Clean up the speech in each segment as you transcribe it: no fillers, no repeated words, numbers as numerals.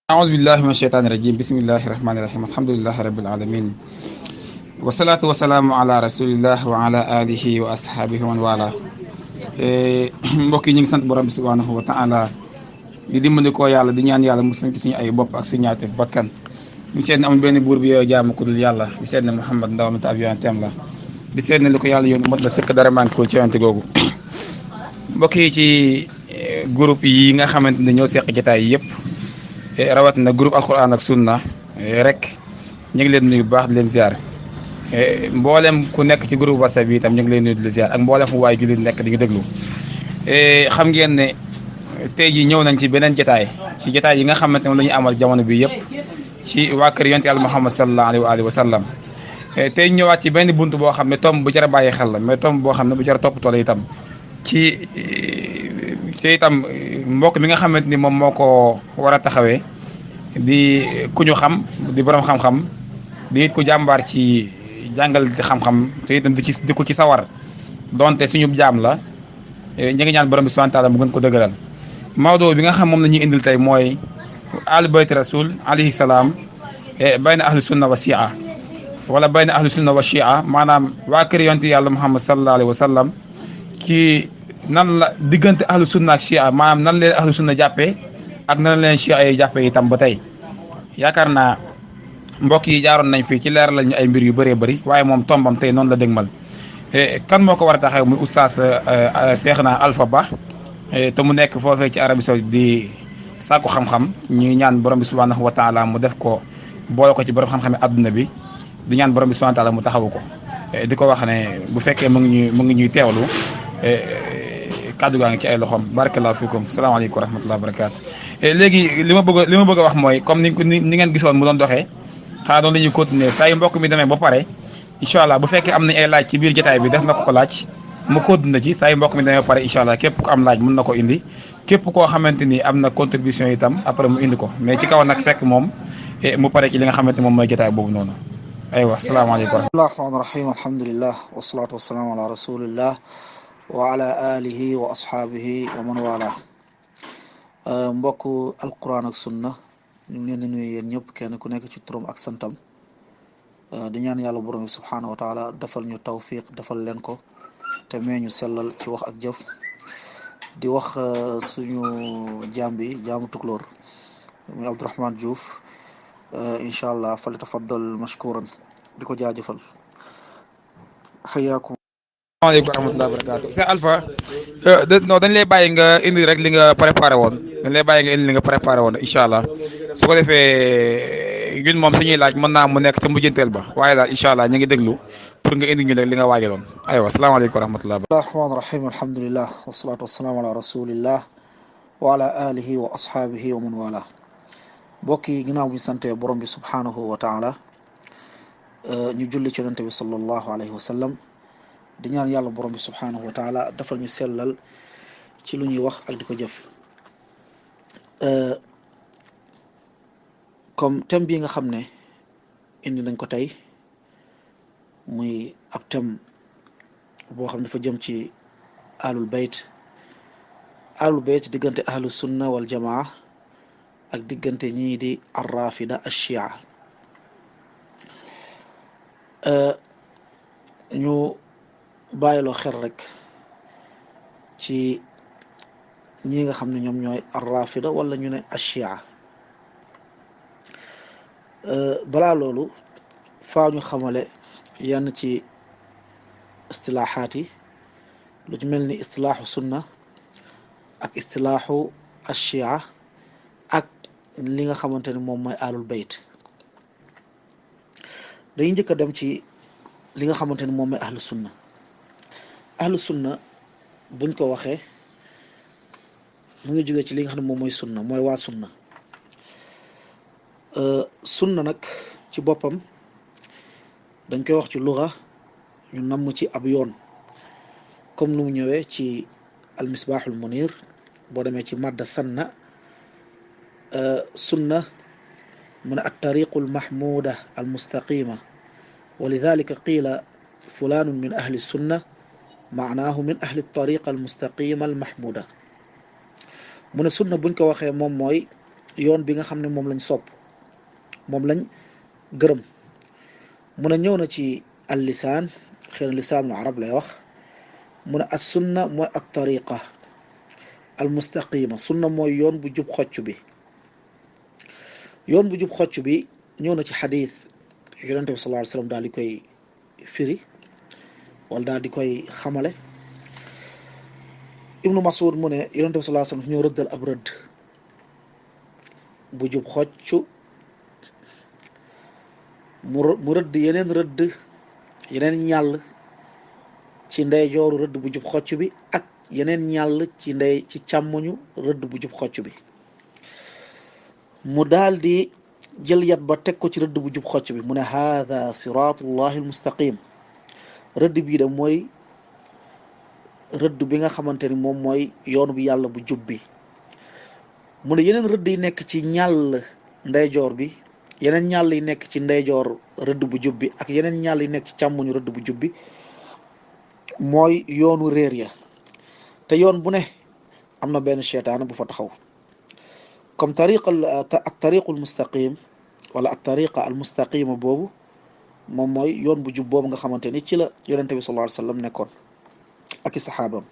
أعوذ بالله من الشيطان الرجيم بسم الله الرحمن الرحيم الحمد لله رب العالمين والصلاة والسلام على رسول الله وعلى آله وأصحابه ومن والاه mbokk yi ñu ngi sant borom bi subhanahu wa taala di dimbali ko yàlla di ñaan yàlla musal ci suñu ay bopp ak suñu ñaawteef bakkan ñu seet ne amul benn buur bi yooyu jaamu ku dul yàlla di seet ne Muhammad ndaw mi taab yonenteem la di seet ne li ko yàlla yónni mot la sëkk dara manqué wul ci yonente googu mbokk yi ci groupe yi nga xamante ne ñoo seq jotaay yi yëpp rawat na groupe alquran ak sunna rek ñu ngi leen nuyu bu baax di leen ziar mboolem ku nekk ci groupe whatsapp bi itam ñu ngi leen nuyu di leen ziar ak mboolem fu waay jullit nekk di nga déglu xam ngeen ne tey jii ñëw nañ ci beneen jotaay ci jotaay yi nga xamante ne la ñuy amal jamono bi yëpp ci waa kër yonent Yàlla Muhammad sallallahu alayhi wa sallam tey ñëwaat ci benn bunt boo xam ne tomb bu jar a bàyyi xel la mais tomb boo xam ne bu jar a toppatoo la itam ci itam mbokk mi nga xamante ni moom moo ko war a taxawee di ku ñu xam di borom xam-xam di it ku jàmbaar ci jàngal xam-xam te itam di ko ci sawar donte suñu jaam la ñu ngi ñaan borom bi subhanahu wa taala mu gën ko dëgëral. Maodo bi nga xam moom la ñuy indil tey mooy al bayt rasul alayhi salaam bayna ahlu sunna wa shia wala bayna ahlu sunna wa shia maanaam waa kër yonent yàlla Muhammad sallallahu alayhi wa sallam ci nan la diggante ahlu sunna ak shia maanaam nan leen ahlu sunna jàppee ak nan leen shia yi jàppee itam ba tey yaakaar naa mbokk yi jaaroon nañ fii ci leeral lañu ay mbir yu bëree bëri waaye moom tombam tey noonu la dégmal kan moo ko war a taxaw muy oustaz Cheikhna Alpha Ba te mu nekk foofee ci Arabie Saoudite di sàkku xam-xam ñuy ñaan borom bi subhanahu wa taala mu def ko boole ko ci borom xam-xam adduna bi di ñaan borom bi subhanahu wa taala mu taxawu ko di ko wax ne bu fekkee mu ngi ñuy teewlu kaddu gaa ngi ci ay loxoom barakallahu fikum salaamaaleykum wa rahmatullahi wa barakaatu. léegi li ma bëgg a wax mooy comme ni ngeen gisoon mu doon doxee xanaa doon la ñuy continuer saa yu mbokk mi demee ba pare incha allah bu fekkee am nañ ay laaj ci biir jotaay bi des na ko laaj mu continuer ci saa yu mbokk mi demee ba pare incha allah képp ku am laaj mën na ko indi képp koo xamante ni am na contribution itam après mu indi ko mais ci kaw nag fekk moom mu pare ci li nga xamante moom mooy jotaay boobu noonu aywa salaamaaleykum. rahmaani rahim alhamdulillah wasalaatu wasalaamu ala rasulillah wa ala alihi wa ashaabihi wa man wala mbokk alquran ak sunna ñu ngi leen di nuyu yéen ñëpp kenn ku nekk ci turam ak santam di ñaan yàlla borom bi subhaanahu wa taala defal ñu tawfiq defal leen ko te mee ñu sellal ci wax ak jëf di wax suñu jaam bi jaamu tukulóor muy Abdourahmane Diouf incha allah fali tafaddal mashkuran di ko jaajëfal xayaakum. asalaamaaleykum wa rahmatulah barakaatu c'est Alpha non dañ lay bàyyi nga indi rek li nga préparé woon incha allah su ko defee ñun moom suñuy laaj mën naa mu nekk ca mujjanteel ba waaye daal incha allah ñu ngi déglu pour nga indi ñu rek li nga waajaloon aywa asalaamaaleykum wa rahmatulah. rahmaani rahim alhamdulillah wasalaatu wasalaamu ala rasulillah wa ala alihi wa ashaabihi wa man wala mbokk yi ginnaaw bu ñu sante borom bi subhaanahu wa taala ñu julli ci yonente bi sallallahu alayhi wa sallam di ñaan yàlla borom bi subhaanahu wa taala defal ñu sellal ci lu ñuy wax ak di ko jëf comme thème bii nga xam ne indi nañ ko tey muy ab thème boo xam ne dafa jëm ci ahlul bayt diggante ahlus sunna wal jamaa ak diggante ñii di arrafida ashia ñu bàyyiloo xel rek ci ñi nga xam ne ñoom ñooy arrafida wala ñu ne ashia balaa loolu faa ñu xamale yenn ci istilaaxaat yi lu ci mel ni istilaaxu sunna ak istilaaxu ashia ak li nga xamante ne moom mooy alul bayt dañuy njëkk a dem ci li nga xamante ne moom mooy ahlu sunna buñ ko waxee mu ngi jógee ci li nga xam ne moom mooy sunna mooy waa sunna sunna nag ci boppam dañ koy wax ci luga ñu namm ci ab yoon comme nu mu ñëwee ci almisbaaxul munir boo demee ci madda sanna sunna mu ne attariqu almahmuda almustaqima wa lidalika qiila fulanun min ahli sunna maanaahu min ahli tariqa almustaqima almahmuda mu ne sunna buñ ko waxee moom mooy yoon bi nga xam ne moom lañ sopp moom lañ gërëm mu ne ñëw na ci al lisaan xëy na lisaanul arab lay wax mu ne as sunna mooy at tariqa al mustaqima sunna mooy yoon bu jub xocc bi yoon bu jub xocc bi ñëw na ci xadiis yonente bi sallallahu alayhi wasallam daal di koy firi wala daal di koy xamale ibnu Mas'ud mu ne yonente bi sallallahu alayhi wasallam ñoo rëddal ab rëdd bu jub xocc mu rëdd yeneen ñàll ci ndeyjooru rëdd bu jub xocc bi ak yeneen ñàll ci càmmoñu rëdd bu jub xocc bi mu daal di jël yat ba teg ko ci rëdd bu jub xocc bi mu ne haada siratullahi almustaqim rëdd bii de mooy rëdd bi nga xamante ni moom mooy yoon bu yàlla bu jub bi mu ne yeneen rëdd yi nekk ci ñàll ndeyjoor bi yeneen ñàll yi nekk ci ndeyjoor rëdd bu jub bi ak yeneen ñàll yi nekk ci càmmoñu rëdd bu jub bi mooy yoonu réer ya te yoon bu ne am na benn cheytaane bu fa taxaw comme tariqul mustaqim wala at tariqa al mustaqima boobu moom mooy yoon bu jub boobu nga xamante ni ci la yonente bi sallallahu alayhi wasallam nekkoon ak i saxaabam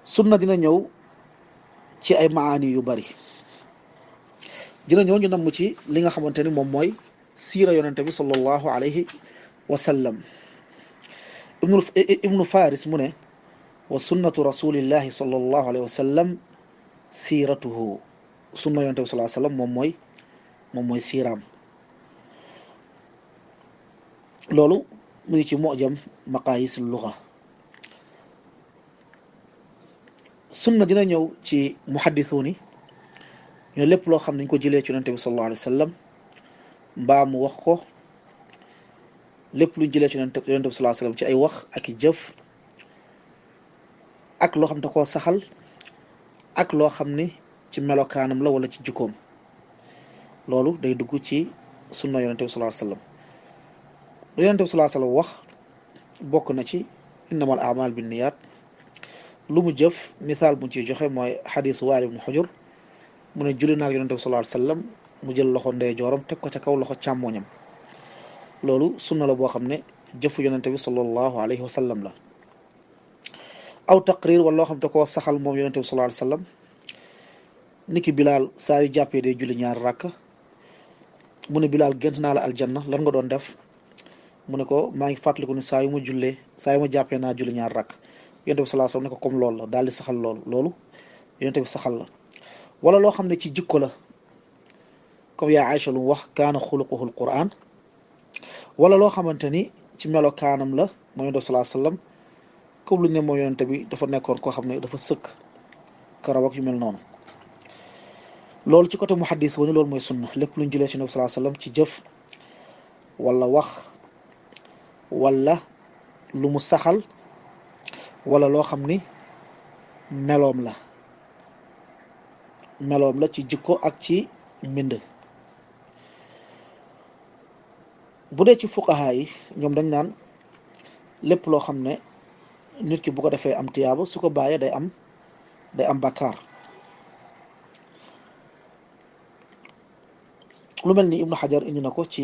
sunna dina ñëw ci ay maani yu bari dina ñëw ñu namm ci li nga xamante ni moom mooy siira yonente bi sallallahu alayhi wa sallam ibnu faris mu ne wa sunnatu rasulillahi sallallahu alayhi wa sallam siiratuhu sunna yonente bi sallallahu alayhi wa sallam moom mooy siiraam loolu mu ngi ci mujam maqaayisul luga sunna dina ñëw ci muhaddisuuni ñoo lépp loo xam ne ñu ko jëlee ci yonente bi sallallahu alayhi wa sallam mbaa mu wax ko lépp luñ jëlee ci yonente bi sallallahu alayhi wa sallam ci ay wax ak i jëf ak loo xam da koo saxal ak loo xam ni ci melokaanam la wala ci jikkoom loolu day dugg ci sunna yonente bi sallallahu alayhi wa sallam lu yonente bi sallallahu alayhi wa sallam wax bokk na ci innamal a'mal binniyat lu mu jëf misaal buñ ciy joxe mooy xadiisu Waa'il ibn Hujr mu ne julli naag yonente bi sallallahu alayhi wa sallam mu jël loxo ndeyjooram teg ko ca kaw loxo càmmoñam loolu sunna la boo xam ne jëfu yonente bi sallallahu alayhi wa sallam la aw taqrir wala loo xam te koo saxal moom yonente bi sallallahu alayhi wa sallam niki Bilaal saa yu jàppee day julli ñaar rakk mu ne Bilaal gént naa la aljanna lan nga doon def mu ne ko maa ngi fàttaliku ni saa yu ma jàppee naa julli ñaar rakk yonente bi sallallahu alayhi wa sallam ne ko comme loolu la daal di saxal loolu yonente bi saxal la wala loo xam ne ci jikko la comme yaa Aïcha lu mu wax kaana xuluquhu alquran wala loo xamante ni ci melo kaanam la mooy yonente bi sallallahu alayhi wa sallam comme lu ñu ne moom yonente bi dafa nekkoon koo xam ne dafa sëkk karaw ak yu mel noonu loolu ci côté muhaddis wani loolu mooy sunna lépp luñ jëlee ci yonente bi sallallahu alayhi wa sallam ci jëf wala wax wala lu mu saxal wala loo xam ni meloom la ci jikko ak ci mbind bu dee ci fuqaha yi ñoom dañ naan lépp loo xam ne nit ki bu ko defee am tiyaaba su ko bàyyee day am bàkkaar lu mel ni Ibnu Hajar indi na ko ci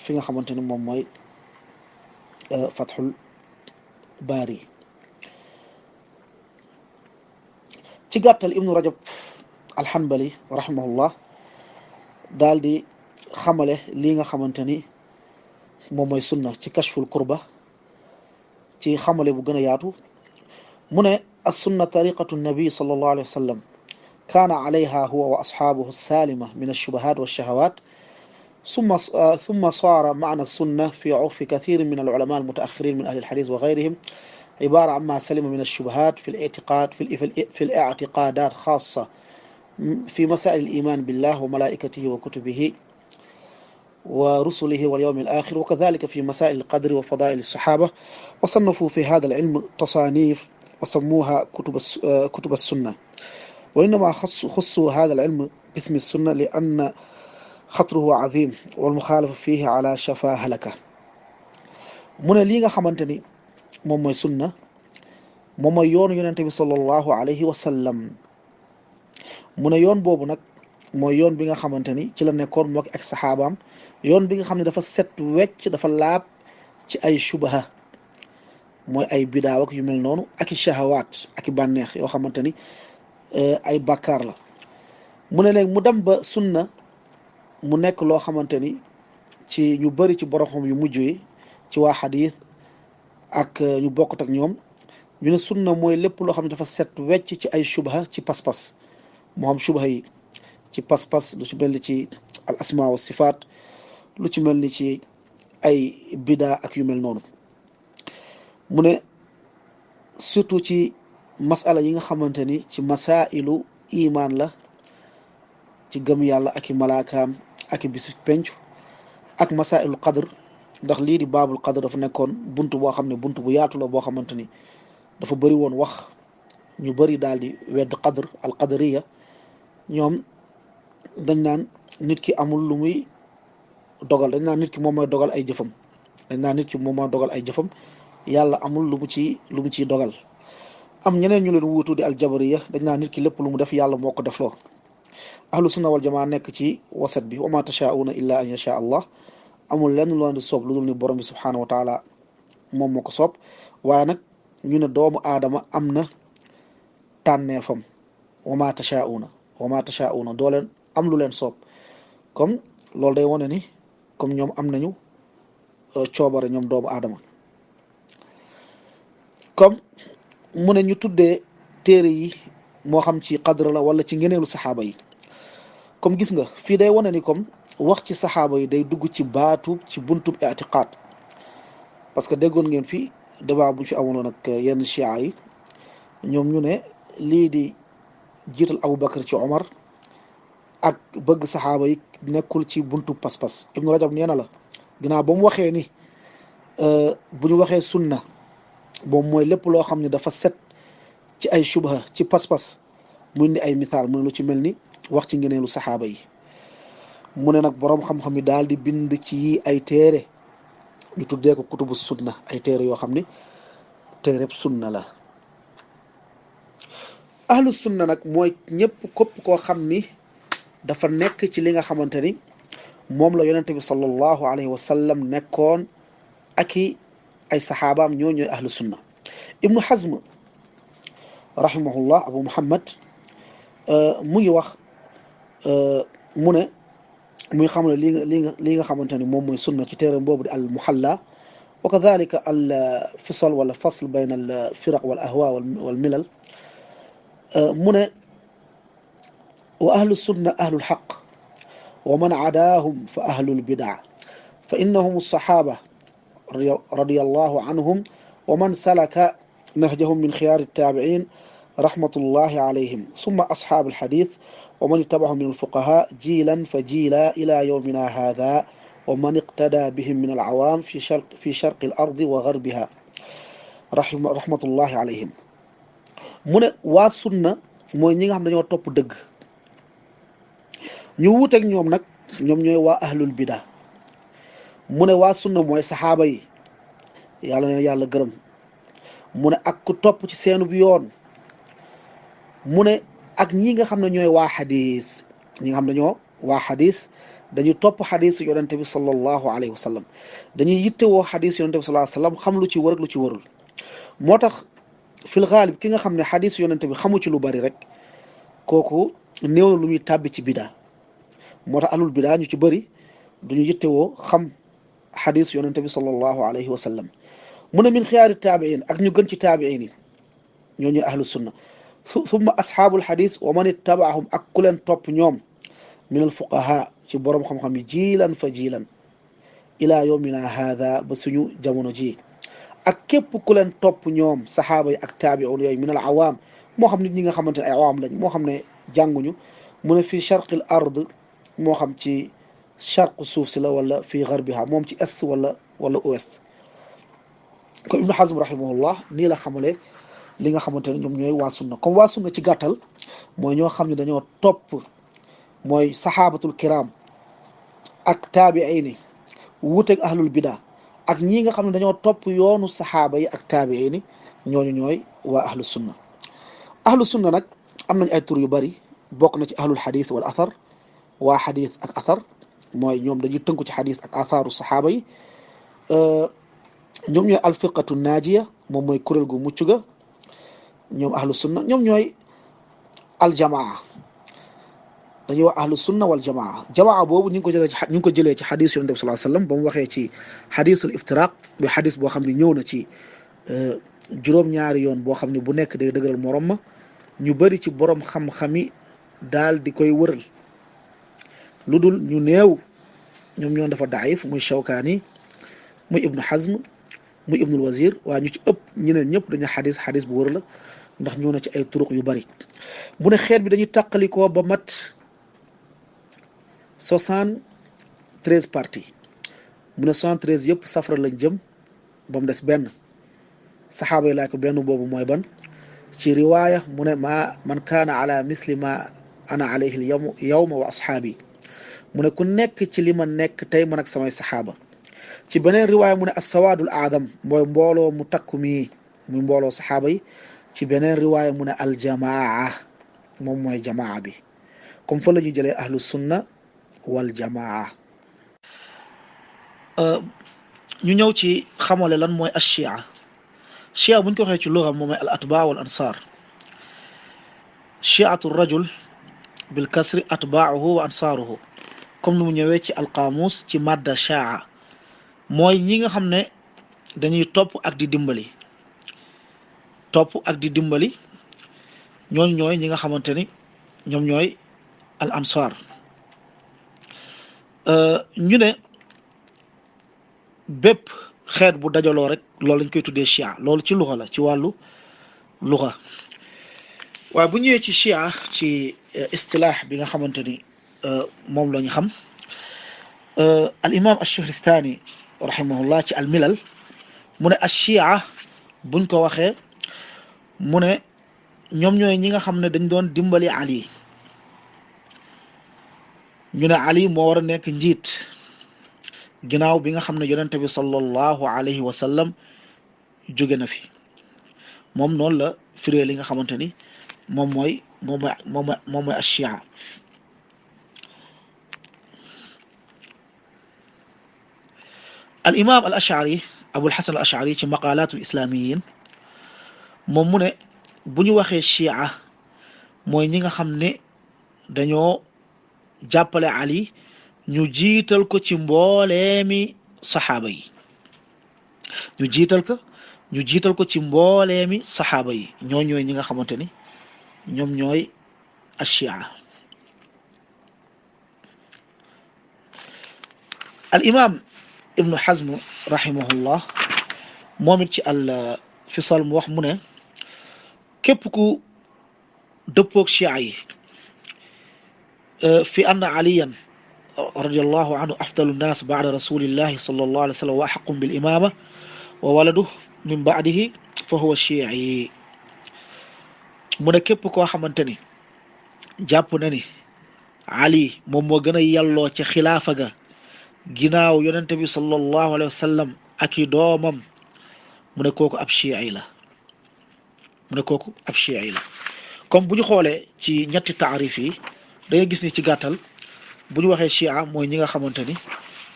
fi nga xamante ni moom mooy Fathul Baari ci gàttal Ibnu Rajab alxanbali rahimahullah daal di xamale lii nga xamante ni moom mooy sunna ci kashful kurba ci xamale bu gën a yaatu mu ne as-sunna tariqatu nabi sallallahu alayhi wa sallam kaana alayha huwa wa ashaabuhu salima min alshubahat walshahawat ثم صار معنى السنة في عرف كثير من العلماء المتأخرين من أهل الحديث وغيرهم عبارة عما سلم من الشبهات في الاعتقادات خاصة في مسائل الإيمان بالله وملائكته وكتبه ورسله واليوم الآخر وكذلك في مسائل القدر وفضائل الصحابة وصنفوا في هذا العلم تصانيف وسموها كتب السنة وإنما خصوا هذا العلم باسم السنة لأن خطره عظيم والمخالف فيه على شفا هلكة mu ne lii nga xamante ni moom mooy sunna moom mooy yoonu yonente bi sallallahu alayhi wa sallam mu ne yoon boobu nag mooy yoon bi nga xamante ni ci la nekkoon moo ak saxaabaam yoon bi nga xam ne dafa set wecc dafa laab ci ay shubaha mooy ay bidaaw ak yu mel noonu ak i shahawaat ak i bànneex yoo xamante ni ay bàkkaar la mu ne léegi mu dem ba sunna mu nekk loo xamante ni ci ñu bëri ci borom xam yu mujj yi ci waa xadiis ak ñu bokkut ak ñoom ñu ne sunna mooy lépp loo xam ne dafa set wecc ci ay shubha ci pas-pas moo xam shubha yi ci pas-pas lu ci mel ni ci al asma wa sifaat lu ci mel ni ci ay bidaa ak yu mel noonu mu ne surtout ci masala yi nga xamante ni ci masailu imaan la ci gëm yàlla ak i malaakaam ak i bisu pencu ak masailu qadr ndax lii di baabul qadr dafa nekkoon bunt boo xam ne bunt bu yaatu la boo xamante ni dafa bëri woon wax ñu bëri daal di wedd qadr al qadriya ñoom dañ naan nit ki amul lu muy dogal dañ naan nit ki moom mooy dogal ay jëfam dañ naan nit ki moom mooy dogal ay jëfam yàlla amul lu mu ciy dogal am ñeneen ñu leen wuutu di aljabariya dañ naan nit ki lépp lu mu def yàlla moo ko defloo ahlu sunna wal jamaa nekk ci wasat bi wa ma tashaa'una illa an yasha allah amul lenn loo di soob lu dul ni borom bi subhanahu wa taala moom moo ko soob waaye nag ñu ne doomu aadama am na tànneefam wa ma tashaa'una doo leen am lu leen soob comme loolu day wane ni comme ñoom am nañu coobare ñoom doomu aadama comme mu ne ñu tuddee téere yi moo xam ci qadr la wala ci ngeneelu saxaaba yi comme gis nga fii day wane ni comme wax ci saxaaba yi day dugg ci baatub ci buntub i'tiqaad parce que déggoon ngeen fi débat bu ñu fi amoon ak yenn chia yi ñoom ñu ne lii di jiital Abu Bakar ci Omar ak bëgg saxaaba yi nekkul ci buntu pas-pas Ibnu Rajab nee na la ginnaaw ba mu waxee ni bu ñu waxee sunna boobu mooy lépp loo xam ne dafa set ci ay shubha ci pas-pas mu indi ay misaal mu ne lu ci mel ni wax ci ngeneelu saxaaba yi mu ne nag boroom xam-xam yi daal di bind ci yi ay téere ñu tuddee ko kutubu sunna ay téere yoo xam ni téereb sunna la ahlu sunna nag mooy ñëpp képp koo xam ni dafa nekk ci li nga xamante ni moom la yonente bi sallallahu alayhi wa sallam nekkoon ak i ay saxaabaam ñoo ñooy ahlu sunna ibnu hazm rahimahullah abu muhammad mu ngi wax mu ne muy xam ne li nga xamante ni moom mooy sunna ci téeram boobu di al muhalla wa kadalika al fisal wala fasl bayna al firaq wal ahwa wal milal mu ne wa ahlu sunna ahlu lxaq wa man aadaahum fa ahlu lbidaa fa innahum alsaxaaba radiyallahu anhum wa man salaka nahjahum min xiyaari التابعين رحمة الله عليهم ثم أصحاب الحديث ومن اتبعهم من الفقهاء جيلا فجيلا إلى يومنا هذا ومن اقتدى بهم من العوام في شرق الأرض وغربها رحمة الله عليهم mu ne waa sunna mooy ñi nga xam dañoo topp dëgg ñu wuuteeg ñoom nag ñoom ñooy waa ahlul bida mu ne waa sunna mooy saxaaba yi yàlla na yàlla gërëm mu ne ak ku topp ci seenu bi yoon mu ne ak ñi nga xam ne ñooy waa xadis ñi nga xam ne ñoo waa xadis dañuy topp xadis yonente bi sallallahu alayhi wa sallam dañuy yittewoo xadis yonente bi sallallahu alayhi wa sallam xam lu ci wër ak lu ci wërul moo tax fil xaalib ki nga xam ne xadis yonente bi xamu ci lu bari rek kooku néew na lu muy tàbbi ci bidaa moo tax alul bidaa ñu ci bëri duñu yittewoo xam xadis yonente bi sallallahu alayhi wa sallam mu ne min xiyaari taabiin ak ñu gën ci taabiin yi ñoo ñuy ahlu sunna summa asxaabul xadis wa man ittabaahum ak ku leen topp ñoom min al fuqaha ci boroom xam-xam yi jiilan fa jiilan ila yowmina haada ba suñu jamono ji ak képp ku leen topp ñoom saxaaba yi ak taabiun yooyu min al awaam moo xam nit ñi nga xamante ne ay awaam lañ moo xam ne jànguñu mu ne fii charqil ard moo xam ci charqu suuf si la wala fii garbiha moom ci est wala ouest comme Ibnu Hazm rahimahullah nii la xamale li nga xamante ne ñoom ñooy waa sunna comme waa sunna ci gàttal mooy ñoo xam ne dañoo topp mooy saxaabatul kiram ak taabiini wuuteeg ahlul bida ak ñii nga xam ne dañoo topp yoonu saxaaba yi ak taabiini ñooñu ñooy waa ahlu sunna nag am nañ ay tur yu bari bokk na ci ahlul xadis wal athar waa xadis ak athar mooy ñoom dañuy tënku ci xadis ak athaaru saxaaba yi ñoom ñooy alfirqatu naajiya moom mooy kuréel gu mucc ga ñoom ahlu sunna ñoom ñooy aljamaa dañuy wax ahlu sunna wal jamaa boobu ñu ngi ko jëlee ci xadis yonent bi sallallahu alayhi wasallam ba mu waxee ci xadisul iftiraq bi xadis boo xam ne ñëw na ci juróom-ñaari yoon boo xam ne bu nekk day dëgëral morom ma ñu bëri ci borom xam-xami daal di koy wëral lu dul ñu néew ñoom ñoon dafa daif muy Shawkaani muy Ibnu Hazm muy Ibnul Wazir waaye ñu ci ëpp ñeneen ñëpp dañu xadis bu wër la ndax ñëw na ci ay turuq yu bari mu ne xeet bi dañuy tàqalikoo ba mat 73 parties mu ne 73 yëpp safara lañ jëm ba mu des benn saxaaba yi laaj ko benn boobu mooy ban ci riwaaya mu ne man kaana ala misli ma ana alayhi yawma wa ashaabi mu ne ku nekk ci li ma nekk tey man ak samay saxaaba ci beneen riwaaya mu ne assawaadul aadam mooy mbooloo mu takku mi muy mbooloo saxaaba yi ci beneen riwaaya mu ne aljamaa moom mooy jamaa bi comme fa la ñuy jëlee ahlu sunna wal jamaa ñu ñëw ci xamale lan mooy ashia chia buñ ko waxee ci luga moom mooy al atbaa wal ansaar chiatu rajul bil kasri atbaahu wa ansaaruhu comme ni mu ñëwee ci alqaamus ci madda shaa mooy ñi nga xam ne dañuy topp ak di dimbali ñooy ñi nga xamante ni ñoom ñooy al ansaar ñu ne bépp xeet bu dajaloo rek loolu lañ koy tuddee chia loolu ci luxa la ci wàllu luxa waaye bu ñëwee ci chia ci istilaax bi nga xamante ni moom la ñu xam al imam ash-Shahristani rahimahullah ci al milal mu ne ash-chia buñ ko waxee mu ne ñoom ñooy ñi nga xam ne dañ doon dimbali Ali ñu ne Ali moo war a nekk njiit ginnaaw bi nga xam ne yonente bi sallallahu alayhi wa sallam jóge na fi moom noonu la firee li nga xamante ni moom mooy ashia al imam al ashari abul hasan al ashari ci maqalatul islamiyin moom mu ne bu ñu waxee chia mooy ñi nga xam ne dañoo jàppale Ali ñu jiital ko ci mbooleemi saxaaba yi ñu jiital ko ci mbooleemi saxaaba yi ñooy ñi nga xamante ni ñoom ñooy ashia al imam ibnu Hazm rahimahullah moom it ci al fisal mu wax mu ne képp ku dëppoog chia yi fi anna aliyan radiyallahu anhu afdalu nnaas ba'da rasulillahi sallallahu alayhi wa sallam wa ahaqqum bil imama wa waladuhu min ba'dihi fa huwa shi'i mu ne képp koo xamante ni jàpp na ni Ali moom moo gën a yelloo ci xilaafa ga ginnaaw yonente bi sallallahu alayhi wa sallam ak i doomam mu ne kooku ab shi'i la comme bu ñu xoolee ci ñetti taarif yi da ngay gis ni ci gàttal bu ñu waxee chia mooy ñi nga xamante ni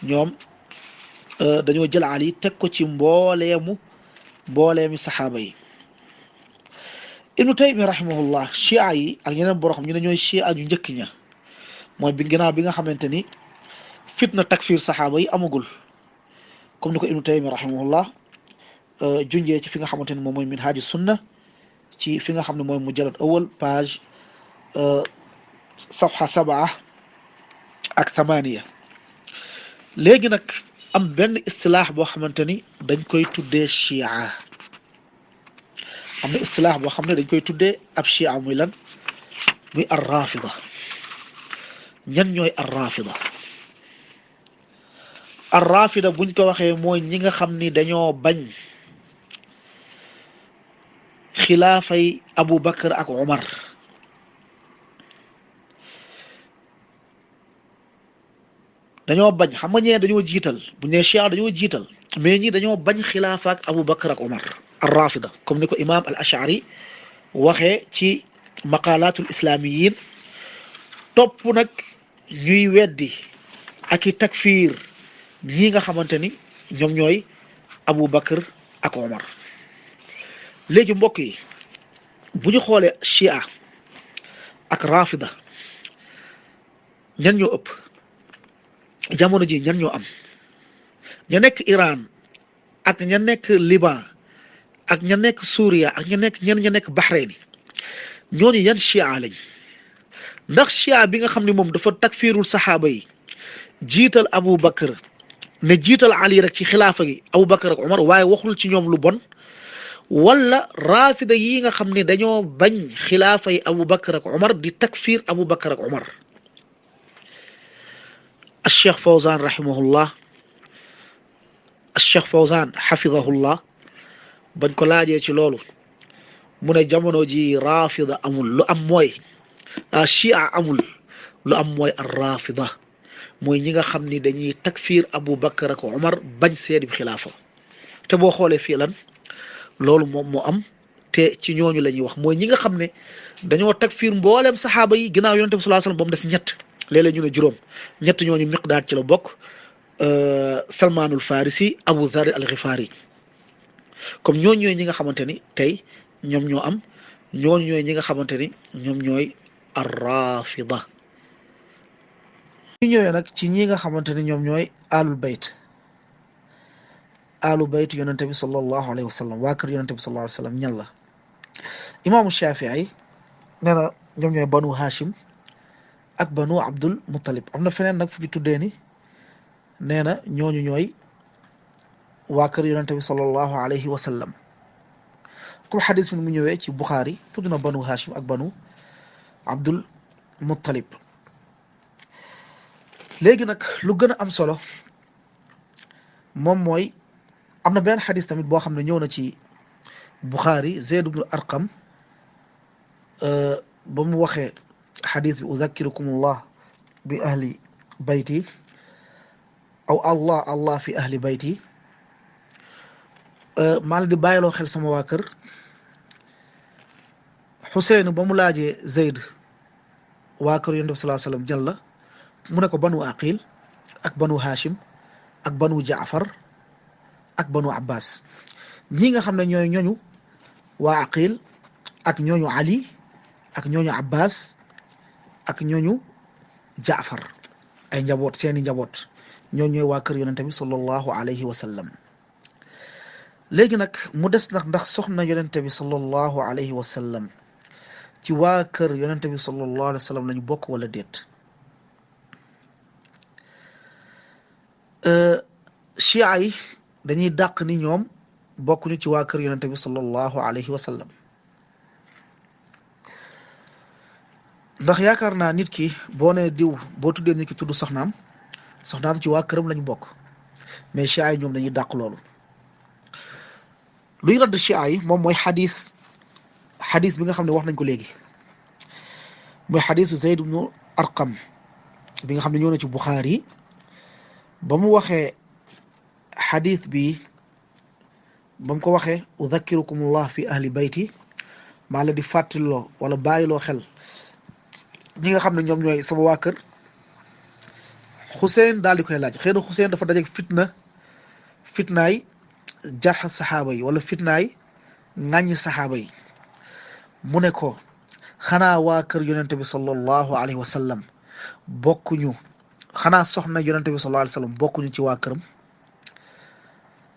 ñoom dañoo jël Ali teg ko ci mbooleemi saxaaba yi Ibnu Taymiya rahimahullah chia yi ak ñeneen boro xam ñu ne ñooy chia ñu njëkk ña mooy ginnaaw bi nga xamante ni fitna takfir saxaaba yi amagul comme ni ko Ibnu Taymiya rahimahullah junjee ci fi nga xamante ni moom mooy minhaaju sunna ci fi nga xam ne mooy mujallad awal page safha 7 ak 8 léegi nag am benn istilaax boo xamante ni dañ koy tuddee chia am na istilaax boo xam ne dañ koy tuddee ab chia muy lan muy ar-rafida ñan ñooy ar-rafida buñ ko waxee mooy ñi nga xam ni dañoo bañ xilaafay Abu Bakr ak Umar dañoo bañ xam nga ñee dañoo jiital bu ñu nee chia dañoo jiital mais ñi dañoo bañ xilaafa ak Abu Bakr ak Umar ar-rafida comme ni ko imam al ashari waxee ci maqalatul islamiyin topp nag ñuy weddi ak i takfiir ñii nga xamante ni ñoom ñooy Abu Bakr ak Omar. léegi mbokk yi bu ñu xoolee Chia ak Rafida ñan ñoo ëpp jamono ji, ñan ñoo am? ña nekk Iran ak ña nekk Liban ak ña nekk Suuriya ak ña nekk Bahreïn, ñooñu yan Chia lañ? ndax Chia bi nga xam ne moom dafa takfiirul saxaaba yi, jiital Abu Bakr, ne jiital Ali rek ci xilaafa gi, Abu Bakr ak Omar, waaye waxul ci ñoom lu bon, wala Rafida yi nga xam ne dañoo bañ xilaafa yi Abu Bakr ak Omar di takfiir Abu Bakr ak Omar? Cheikh Fawzan rahimahullah, Cheikh Fawzan xafidahullah, bañ ko laajee ci loolu mu ne jamono ji Rafida amul, lu am mooy Chia amul, lu am mooy ar Rafida, mooy ñi nga xam ni dañuy takfiir Abu Bakr ak Omar bañ seedi xilaafa. te boo xoolee fii lan loolu moom moo am, te ci ñooñu la ñuy wax mooy ñi nga xam ne dañoo takfiir mbooleem saxaaba yi ginnaaw yonente bi sallallahu alayhi wasallam ba mu des ñett, léeg-léeg ñu ne juróom. ñett ñooñu Miqdaad ci la bokk, Salmaanul Farisi, Abu Dhar al Ghifari. comme ñooñu ñooy ñi nga xamante ni tey ñoom ñoo am, ñooñu ñooy ñi nga xamante ni ñoom ñooy ar-Rafida. ñu ñëwee nag ci ñi nga xamante ni ñoom ñooy alul bayt, alu bayt yonente bi sallallahu alayhi wa sallam, waa kër yonente bi sallallahu alayhi wa sallam ñan la? imaamu Shafii nee na ñoom ñooy banu Hashim ak banu Abdul Muttalib. am na feneen nag fu ñu tuddee ni nee na ñooñu ñooy waa kër yonente bi sallallahu alayhi wa sallam. comme xadis mi mu ñëwee ci Buxaari tudd na banu Hashim ak banu Abdul Muttalib. léegi nag lu gën a am solo moom mooy am na beneen xadis tamit boo xam ne ñëw na ci Buxaari, Zayd ibnu Arqam ba mu waxee xadis bi uzakkirukumullah bi ahli bayti aw allah fi ahli bayti, maa la di bàyyiloo xel sama waa kër. Xuseyn ba mu laajee Zayd waa kër yonent bi sallallahu alayhi wasallam jàll la, mu ne ko banu Aqil ak banu Hashim ak banu Jaafar ak banu Abbas. ñi nga xam ne ñooy ñooñu waa Aqil ak ñooñu Ali ak ñooñu Abbas ak ñooñu Jaafar, ay njaboot, seeni njaboot, ñooñu ñooy waa kër yonente bi sallallahu alayhi wa sallam. léegi nag mu des nag ndax soxna yonente bi sallallahu alayhi wa sallam ci waa kër yonente bi sallallahu alayhi wa sallam lañu bokk wala déet? Chia yi dañuy dàq ni ñoom bokkuñu ci waa kër yonente bi sallallahu alayhi wa sallam, ndax yaakaar naa nit ki boo nee diw, boo tuddee nit ki tudd soxnaam ci waa këram lañu bokk, mais Chia yi ñoom dañuy dàq loolu. luy radd Chia yi moom mooy xadis bi nga xam ne wax nañ ko léegi, mooy xadisu Zayd ibnu Arqam bi nga xam ne ñëw na ci Buxaari. ba mu waxee xadis bi, ba mu ko waxee udakkirukumullah fi ahli bayti, maa la di fàttaloo wala bàyyiloo xel ñi nga xam ne ñoom ñooy sama waa kër. Xuseyn daal di koy laaj, xëy na Xuseyn dafa dajeeg fitnaay jarx saxaaba yi wala fitnaay ŋàññ saxaaba yi. mu ne ko xanaa waa kër yonente bi sallallahu alayhi wa sallam bokkuñu, xanaa soxna yonente bi sallallahu alayhi wa sallam bokkuñu ci waa këram?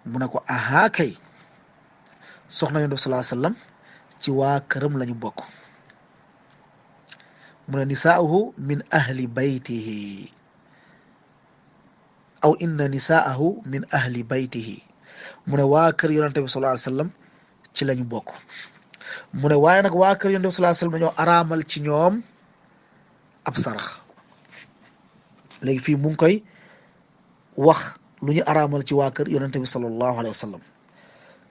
mu ne ko aha kay, soxna yonente bi sallallahu alayhi wa sallam ci waa këram lañu bokk. mu ne nisaa'uhu min ahli baytihi aw inna nisaa'ahu min ahli baytihi. mu ne waa kër yonente bi sallallahu alayhi wa sallam ci lañu bokk. mu ne waaye nag waa kër yonente bi sallallahu alayhi wa sallam dañoo araamal ci ñoom ab sarax. léegi fii mu ngi koy wax lu ñu araamal ci waa kër yonente bi sallallahu alayhi wa sallam.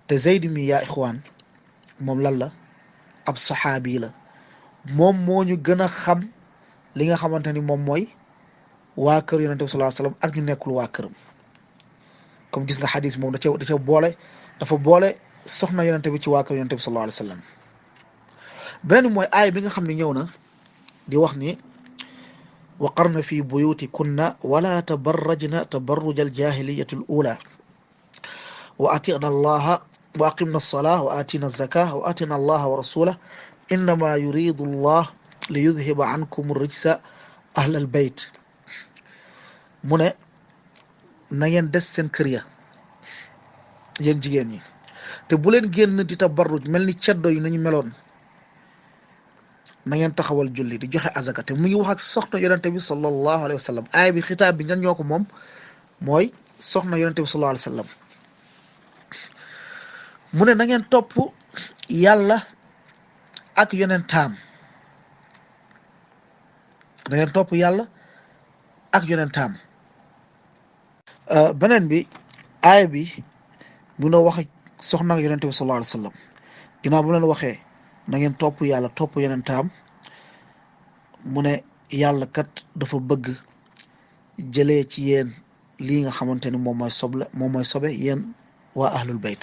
te Zayd mi yaa ixwaan moom lan la? ab saxaabi la, moom moo ñu gën a xam li nga xamante ni moom mooy waa kër yonente bi sallallahu alayhi wa sallam ak ñu nekkul waa këram. comme gis nga xadis moom dafa boole soxna yonente bi ci waa kër yonente bi sallallahu alayhi wa sallam. beneen mooy aay bi nga xam ne ñëw na di wax ni وقرن في بيوتكن ولا تبرجن تبرج الجاهلية الأولى وأطعنا الله وأقمنا الصلاة وآتينا الزكاة وآتينا الله ورسوله إنما يريد الله ليذهب عنكم الرجس أهل البيت mu ne na ngeen des seen kër ya yéen jigéen ñi te bu leen génn di tabarruj mel ni ceddo yi nañu meloon na ngeen taxawal julli di joxe azaka te mu ngi wax ak soxna yonente bi sallallahu alayhi wa sallam aaya bi xitaab bi ñan ñoo ko moom mooy soxna yonente bi sallallahu alayhi wa sallam mu ne na ngeen topp yàlla ak yonentaam na ngeen topp yàlla ak yonentaam beneen bi aaya bi mun a wax soxna yonente bi sallallahu alayhi wa sallam ginnaaw bu leen waxee na ngeen topp yàlla topp yonentaam mu ne yàlla kat dafa bëgg jëlee ci yéen lii nga xamante ni moom mooy sobe yéen waa ahlul bayt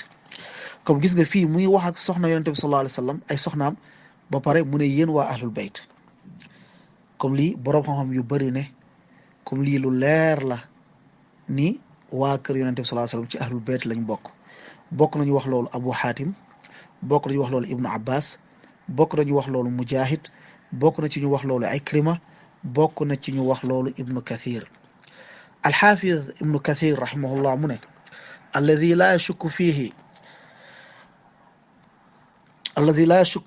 comme gis nga fii mu ngi wax ak soxna yonente bi sallallahu alayhi wa sallam ay soxnaam ba pare mu ne yéen waa ahlul bayt comme lii boroom xam-xam yu bëri ne comme lii lu leer la ni waa kër yonente bi sallallahu alayhi wa sallam ci ahlul bayt lañ bokk nañu wax loolu Abu Hatim bokk nañu wax loolu Ibnu Abbas bokk nañu wax loolu Mujahid bokk na ci ñu wax loolu Ikrima bokk na ci ñu wax loolu Ibnu Kathir alxaafiz Ibnu Kathir rahimahullah mu ne alladi laa yashukku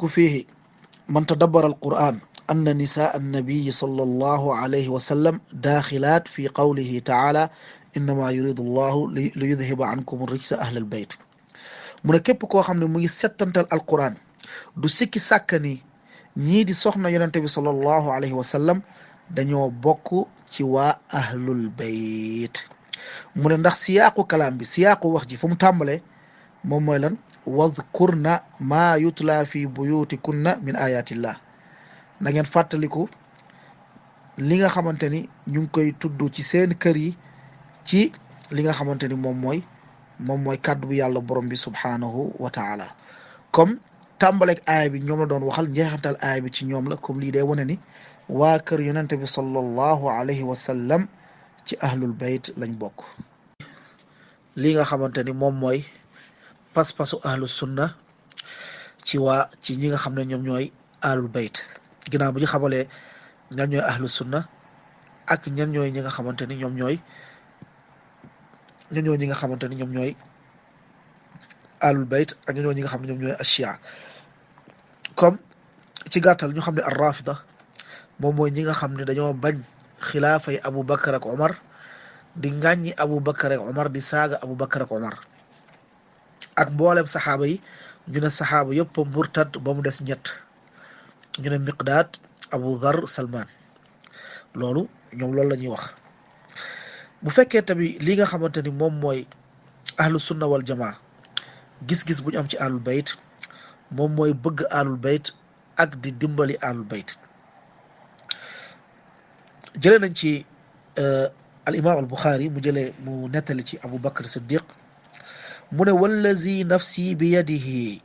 fiihi man tadabbara alquran anna nisaa annabiyi sallallahu alayhi wa sallam daaxilaat fi qawlihi taala innama yuridu allahu li yudhiba ankum rijsa ahlal bayt mu ne képp koo xam ne mu ngi settantal alquran du sikki sàkka ni ñii di soxna yonente bi sallallahu alayhi wa sallam dañoo bokk ci waa ahlul bayt mu ne ndax siyaaqu kalaam bi siyaaqu wax ji fu mu tàmbalee moom mooy lan wadkurna maa yutla fi buyutikunna min ayatillah na ngeen fàttaliku li nga xamante ni ñu ngi koy tudd ci seen kër yi ci li nga xamante ni moom mooy kàddu bu yàlla borom bi subhanahu wa taala comme tàmbaleeg aaya bi ñoom la doon waxal njeexantal aaya bi ci ñoom la comme lii day wane ni waa kër yonente bi sallallahu alayhi wa sallam ci ahlul bayt lañ bokk li nga xamante ni moom mooy pas-pasu ahlu sunna ci ñi nga xam ne ñoom ñooy ahlul bayt ginnaaw bu ñu xamalee ñan ñooy ahlu sunna ak ñan ñooy ñi nga xamante ni ñoom ñooy ahlul bayt ak ñan ñooy ñi nga xam ne ñoom ñooy ashia comme ci gàttal ñu xam ne ar rafida moom mooy ñi nga xam ne dañoo bañ xilaafay Abu Bakar ak Omar di ŋàññi Abu Bakar ak Omar di saaga Abu Bakar ak Omar ak mboolem saxaaba yi ñu ne saxaaba yëpp murtad ba mu des ñett ñu ne Miqdaad Abu Dhar Salman loolu ñoom loolu la ñuy wax bu fekkee tamit li nga xamante ni moom mooy ahlu sunna wal jamaa gis-gis bu ñu am ci ahlul bayt moom mooy bëgg ahlul bayt ak di dimbali ahlul bayt jëlee nañ ci al imam al Buxaari mu nettali ci Abu Bakr Siddiq mu ne wallazi nafsi bi yadihi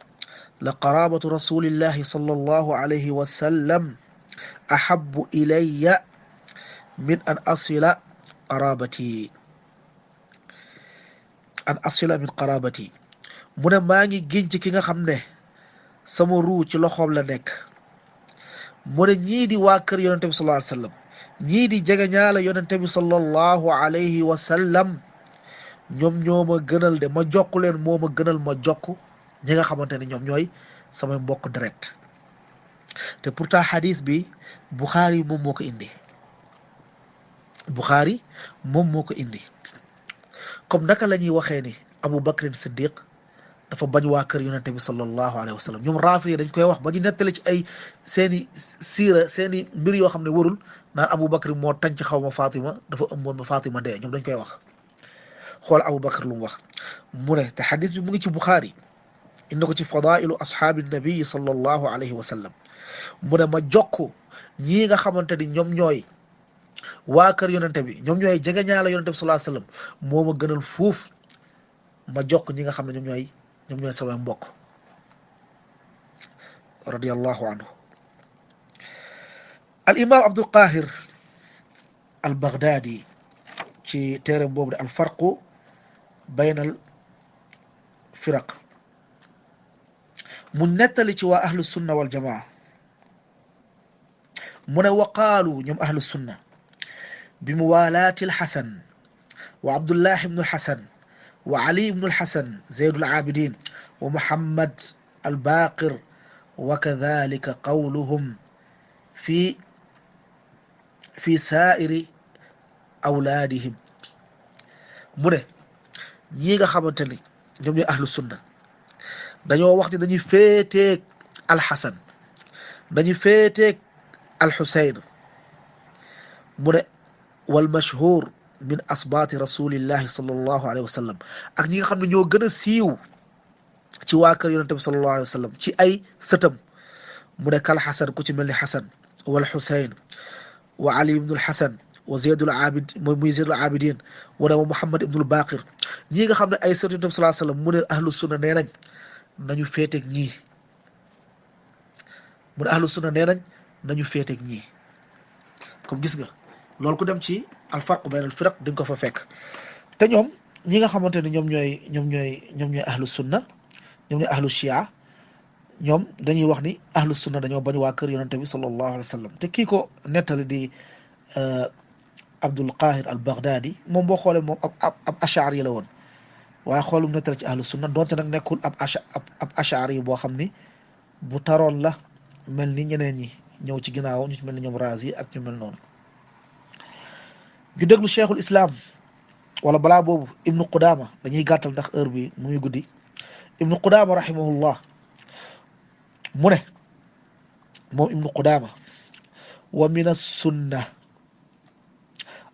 la qarabatu rasulillahi sallallahu alayhi wa sallam ahabbu ilayya min an asila min qarabati mu ne maa ngi giñ ci ki nga xam ne sama ruu ci loxoom la nekk mu ne ñii di waa kër yonente bi sallallahu alayhi wa sallam ñii di jegeñaala yonente bi sallallahu alayhi wa sallam ñoom ñoo ma gënal de ma jokk leen moo ma gënal ma jokk ñi nga xamante ne ñoom ñooy samay mbokk direct te pourtant xadis bi Buxaari moom moo ko indi comme naka la ñuy waxee ni Abu Bakrin Siddiq dafa bañ waa kër yonente bi sallallahu alayhi wa sallam ñoom raafi dañ koy wax ba ñu nettali ci ay seeni mbir yoo xam ne warul naan Abu Bakr moo tànc xaw ma Fatima dafa ëmboon ba Fatima dee ñoom dañ koy wax xool Abu Bakr lu mu wax mu ne te xadis bi mu ngi ci Buxaari indi ko ci fadailu ashaabi nabii sallallahu alayhi wa sallam mu ne ma jokk ñii nga xamante ni ñoom ñooy waa kër yonente bi ñoom ñooy jegeñaala yonente bi sallallahu alayhi wa sallam moo ma gënal fuuf ma jokk ñi nga xam ne ñoom ñooy samay mbokk radiyallahu anhu al imam Abdul Qahir al Baghdadi ci téereem boobu de al farqu bayna al firaq mu nettali ci waa ahlu sunna wal jamaa mu ne waqaalu ñoom ahlu sunna bi muwaalaati alxasan wa abdullah ibnu alxasan wa ali ibnu alxasan zeydu alabidin wa muhammad albaqir wa kadalika qawluhum fi saairi awlaadihim mu ne ñii nga xamante ni ñoom ñooy ahlu sunna dañoo wax ni dañuy féeteeg alxasan dañuy féeteeg alxusayn mu ne wal mashhur min asbaati rasulillahi sallallahu alayhi wa sallam ak ñi nga xam ne ñoo gën a siiw ci waa kër yonente bi sallallahu alayhi wa sallam ci ay sëtam mu ne kal xasan ku ci mel ni xasan wal xusayn wa ali ibnul xasan wa zeydul abid muy zeydul abidin mu ne wa muhammad ibnul baqir ñii nga xam ne ay sët yonente bi sallallahu alayhi wa sallam mu ne ahlu sunna nee nañ nañu féeteeg ñii mu ne ahlu sunna nee nañ nañu féeteeg ñii comme gis nga loolu ku dem ci alfarq bayn al firaq di nga ko fa fekk te ñoom ñi nga xamante ne ñoom ñooy ahlu sunna ñoom ñooy ahlu shia ñoom dañuy wax ni ahlu sunna dañoo bañ waa kër yonente bi sallallahu alayhi wa sallam te kii ko nettali di Abdul Qahir al Baghdadi moom boo xoolee moom ab ashari la woon waaye xoolum nettali ci ahlu sunna doonte nag nekkul ab ashari boo xam ni bu taroon la mel ni ñeneen ñi ñëw ci ginnaaw ñu ci mel ni ñoom Razi ak ñu mel noonu ñu déglu cheikhul islam wala balaa boobu ibnu Qudama dañuy gàttal ndax heure bi mu ngi guddi ibnu Qudama rahimahullah mu ne moom ibnu Qudama wa min as-sunna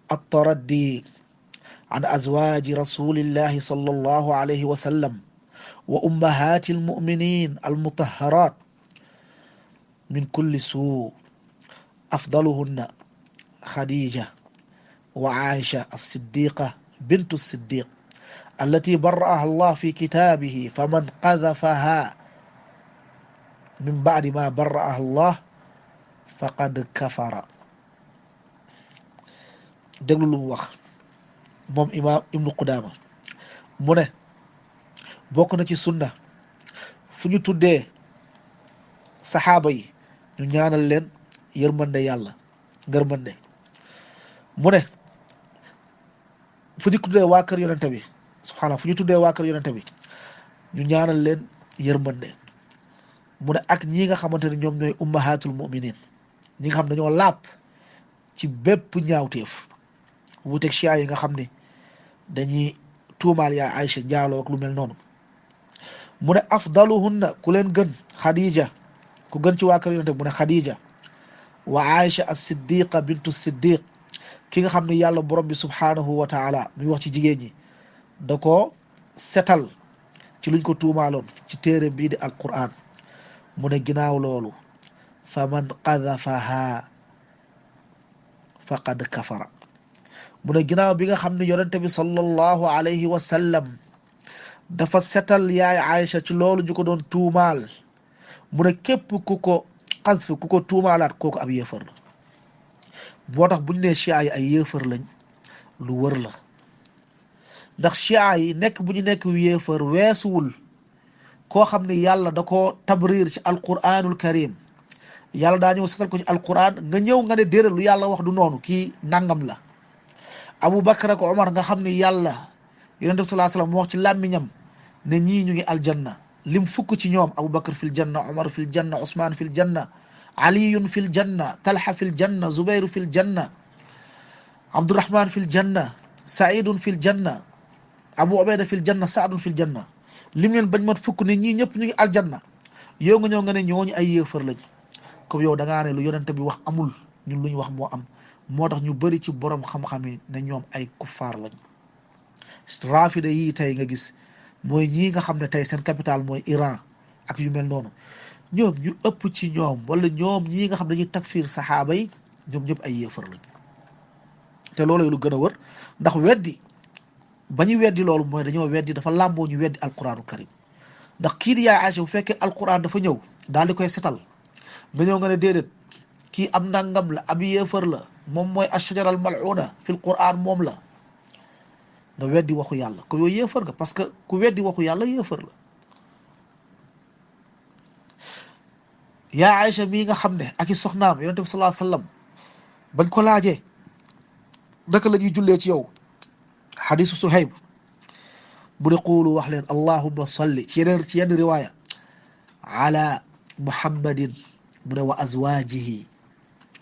at-taraddi an azwaaji rasulillahi sallallahu alayhi wa sallam wa ummahati al-mu'minin al-mutahharat min kulli suu afdaluhunna Khadija wa Aisha as-Siddiqa bintu as-Siddiq allati barra'aha Allah fi kitabihi faman qadhafaha min ba'di ma barra'aha Allah faqad kafara. déglu lu mu wax moom imaam ibnu Qudama mu ne bokk na ci sunna fu ñu tuddee saxaaba yi ñu ñaanal leen yërmande yàlla ngërmande mu ne fu ñu tuddee waa kër yonente bi subhaanallah fu ñu tuddee waa kër yonente bi ñu ñaanal leen yërmande mu ne ak ñi nga xamante ne ñoom ñooy ummahatul muminin ñi nga xam dañoo laab ci bépp ñaawteef wuuteeg chia yi nga xam ne dañuy tuumaal yaa Aïcha njaaloo ak lu mel noonu mu ne afdaluhunna ku leen gën Khadija ku gën ci waa kër yonente bi mu ne Khadija wa Aïcha as-Siddiqa bintu Siddiq ki nga xam ne yàlla borom bi subhanahu wa taala muy wax ci jigéen ñi da ko setal ci luñ ko tuumaaloon ci téere bii di alquran mu ne ginnaaw loolu fa man qadhafaha faqad kafara mu ne ginnaaw bi nga xam ne yonente bi sallallahu alayhi wa sallam dafa setal yaay Aïcha ci loolu ñu ko doon tuumaal mu ne képp ku ko xasf ku ko tuumaalaat kooku ab yéefar la moo tax buñ ne chia yi ay yéefar lañ lu wër la ndax chia yi nekk bu ñu nekk yéefar weesuwul koo xam ne yàlla da ko tabrir ci alquranul karim yàlla daa ñëw setal ko ci alquran nga ñëw nga ne déedéet lu yàlla wax du noonu kii nangam la Abu Bakar ak Omar nga xam ne yàlla yonent bi sallallahu alayhi wasallam mu wax ci làmmiñam ne ñii ñu ngi aljanna lim fukk ci ñoom Abu Bakar fil janna Omar fil janna Ousmane fil janna Aliyun fil janna Talha fil janna Zubayru fil janna Abdurrahman fil janna Saidun fil janna Abu Ubayda fil janna Saadun fil janna lim leen bañ mat fukk ne ñii ñëpp ñu ngi aljanna yow nga ñëw nga ne ñooñu ay yéefar lañ comme yow da ngaa ne lu yonent bi wax amul ñun lu ñu wax moo am moo tax ñu bëri ci borom xam-xam yi ne ñoom ay kuffaar lañ rafida yii tey nga gis mooy ñii nga xam ne tey seen capital mooy Iran ak yu mel noonu ñoom ñu ëpp ci ñoom wala ñoom ñii nga xam dañuy takfir saxaaba yi ñoom ñëpp ay yéefar lañ te loolu lu gën a wër ndax weddi ba ñu weddi loolu mooy dañoo weddi dafa làmboo ñu weddi alquranu karim ndax kii di yaay Aïcha bu fekkee alquran dafa ñëw daal di koy setal nga ñëw nga ne déedéet kii am nangam la ab yéefar la moom mooy ashajara al mal'una fil quran moom la nga weddi waxu yàlla ko yooyu yéefar nga parce que ku weddi waxu yàlla yéefar la. yaa Aïcha mii nga xam ne ak i soxnaam yonent bi sallallahu alayhi wasallam bañ ko laajee naka la ñuy jullee ci yow xadisu Suhayb mu ne quulu wax leen allahumma salli ci yenn riwaaya ala muhammadin mu ne wa azwajihi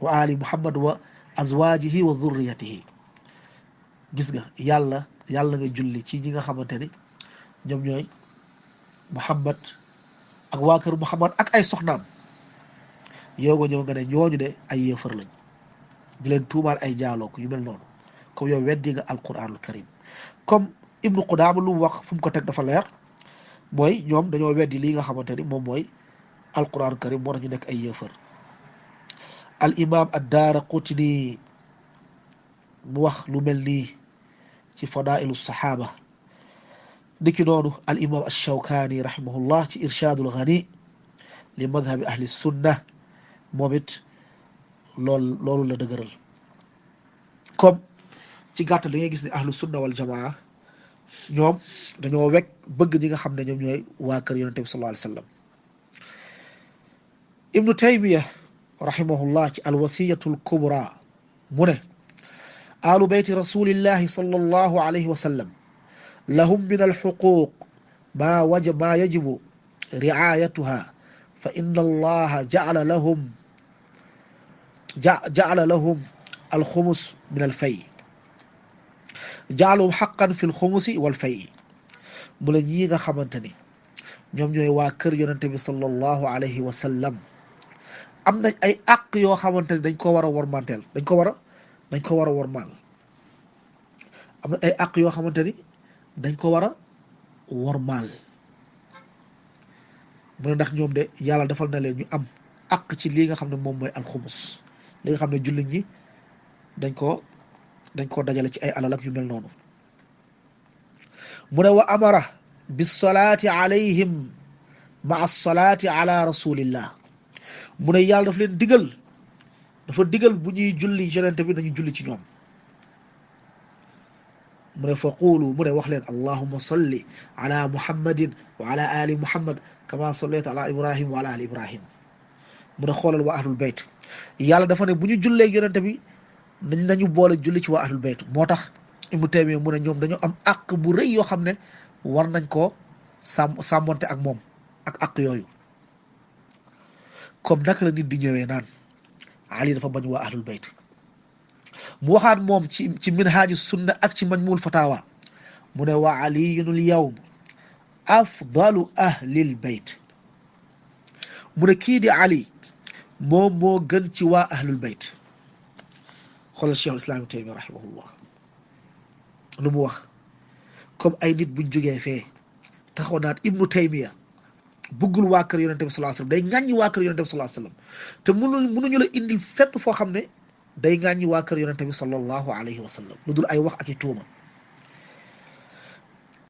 wa ali muhammad wa azwajihi wa dhurriyatihi. gis nga yàlla nga julli ci ñi nga xamante ni ñoom ñooy muhammad ak waa kër muhammad ak ay soxnaam. yow nga ñëw nga ne ñooñu de ay yéefar lañ di leen tuumaal ay jaaloo yu mel noonu comme yow weddi nga alquranul karim. comme ibnu Qudaama lu mu wax fu mu ko teg dafa leer mooy ñoom dañoo weddi lii nga xamante ni moom mooy alquranul karim moo tax ñu nekk ay yéefar. al imam ad-Daaraqutni mu wax lu mel nii ci fadailu saxaaba. dikki noonu al imam ash-Shawkaani rahimahullah ci irshaadul ghani li madhabi ahli sunna moom it loolu la dëgëral. comme ci gàttal da ngay gis ne ahlu sunna wal jamaa ñoom dañoo wekk bëgg ñi nga xam ne ñoom ñooy waa kër yonente bi sallallahu alayhi wa sallam. ibnu Taymiya rahimahullah ci alwasiyatul kubra mu ne alu beyti rasulillahi sallallahu alayhi wa sallam lahum min alxuquq ma yajibu riayatuha fa inna allaha ja'ala lahum alxumus min alfay ja'alahum haqqan fi alxumusi walfay. mu la ñii nga xamante ni ñoom ñooy waa kër yonente bi sallallahu alayhi wa sallam am nañ ay àq yoo xamante ni dañ ko war a wormanteel dañ ko war a wormaal. am na ay àq yoo xamante ni dañ ko war a wormaal mu ne ndax ñoom de yàlla defal na leen ñu am àq ci lii nga xam ne moom mooy alxumus li nga xam ne jullit ñi dañ koo dajale ci ay alal ak yu mel noonu. mu ne wa amara bisalaati alayhim maa salaati ala rasulillah mu ne yàlla daf leen dafa digal bu ñuy julli yonente bi nañu julli ci ñoom. mu ne fa quulu mu ne wax leen allahumma salli ala muhammadin wa ala ali muhammad kama sallayta ala ibrahim wa ala ali ibrahim. mu ne xoolal waa ahlul bayt yàlla dafa ne bu ñu jullee yonente bi nañu boole julli ci waa ahlul bayt. moo tax Ibnu Taymiyya mu ne ñoom dañoo am àq bu rëy yoo xam ne war nañ koo sàmmonte ak moom ak àq yooyu. comme naka la nit di ñëwee naan Ali dafa bañ waa ahlul bayt. mu waxaat moom ci minhaaju sunna ak ci majmuul fatawa mu ne wa aliyunul yawm afdalu ahlil bayt. mu ne kii di Ali moom moo gën ci waa ahlul bayt. xoolal Cheikhul Islam Ibn Taymiyya rahimahullah lu mu wax comme ay nit buñ jógee fee taxaw naat Ibnu Taymiyya bëggul waa kër yonente bi sallallahu alayhi wasallam day ŋàññi waa kër yonente bi sallallahu alayhi wasallam te mënuñu la indil fenn foo xam ne day ŋàññi waa kër yonente bi sallallahu alayhi wasallam lu dul ay wax ak i tuuma.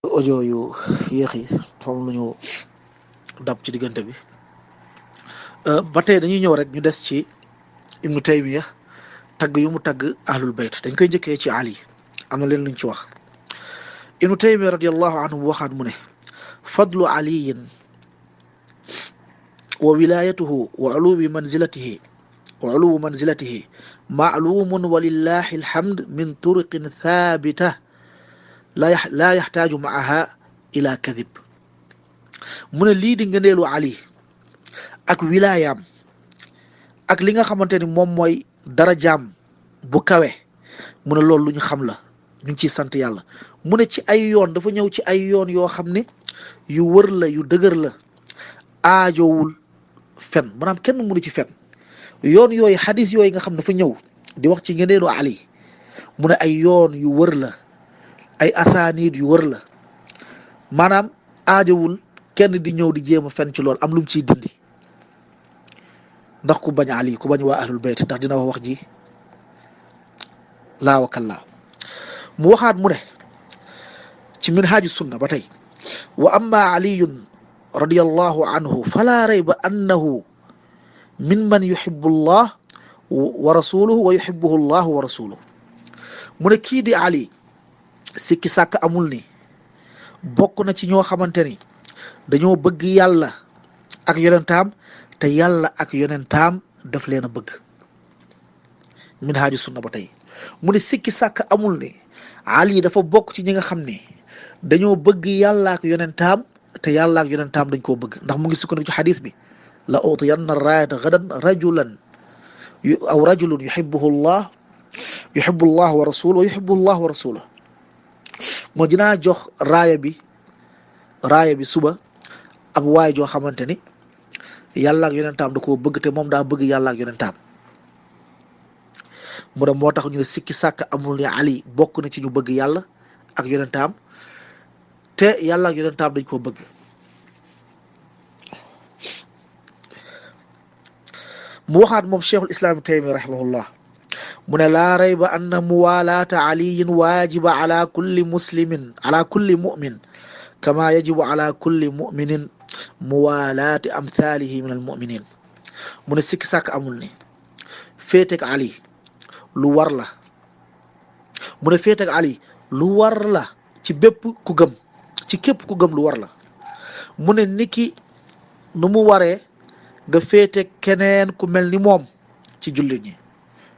audio yu yéex yi fam lu ñu dab ci diggante bi ba tey dañuy ñëw rek ñu des ci Ibnu Taymiyya tagg yu mu tagg ahlul bayt dañ koy njëkkee ci Ali am na leen luñ ci wax. Ibnu Taymiyya radiyallahu anhu waxaat mu ne fadlu aliyin wa wilayatuhu wa uluwi manzilatihi maalumun walillahi alhamd min turuqin thabita la yaxtaaju maaha ila kadib. mu ne lii di ngëneelu Ali ak wilaayaam ak li nga xamante ni moom mooy darajaam bu kawe mu ne loolu lu ñu xam la ñu ngi ciy sant yàlla. mu ne ci ay yoon dafa ñëw ci ay yoon yoo xam ne yu wër la yu dëgër la aajowul fen maanaam kenn mënu ci fen. yoon yooyu xadis yooyu nga xam dafa ñëw di wax ci ngëneelu Ali mu ne ay yoon yu wër la ay asaaniid yu wër la maanaam aajowul kenn di ñëw di jéem a fen ci loolu am lu mu ciy dindi ndax ku bañ Ali ku bañ waa ahlul bayt ndax dina wax ji laa wa kallaa. mu waxaat mu ne ci minhaaju sunna ba tey wa amma aliyun radiyallahu anhu fala rayba annahu min man yuhibbu allah wa rasuluhu wa yuhibbuhu llahu wa rasuluhu mu ne kii di Ali sikki sàkk amul ni bokk na ci ñoo xamante ni dañoo bëgg yàlla ak yonentaam te yàlla ak yonentaam daf leen a bëgg minhaaju sunna ba tey mu ne sikki sàkk amul ni Ali dafa bokk ci ñi nga xam ne dañoo bëgg yàlla ak yonentaam te yàlla ak yonentaam dañ koo bëgg ndax mu ngi sukkandiku ci xadis bi la utiyanna raayata gadan rajulun yuhibbuhu llah wa rasuluhu wa yuhibbuhu llah wa rasuluhu moo dinaa jox raaya bi suba ab waay joo xamante ni yàlla ak yonentaam da koo bëgg te moom daa bëgg yàlla ak yonentaam mu ne moo tax ñu ne sikki sàkk amul ne Ali bokk na ci ñu bëgg yàlla ak yonentaam te yàlla ak yonentaam dañ koo bëgg mu waxaat moom cheikhul islam taymi rahimahullah mu ne laa rayba anna muwalaata aliyin waajiba ala kulli mumin kama yajibu ala kulli muminin muwalaati amthalihi min almuminin mu ne sikki sàkk amul ni féeteg Ali lu war la mu ne féeteg Ali lu war la ci bépp ku gëm ci képp ku gëm lu war la mu ne niki nu mu waree nga féete keneen ku mel ni moom ci jullit ñi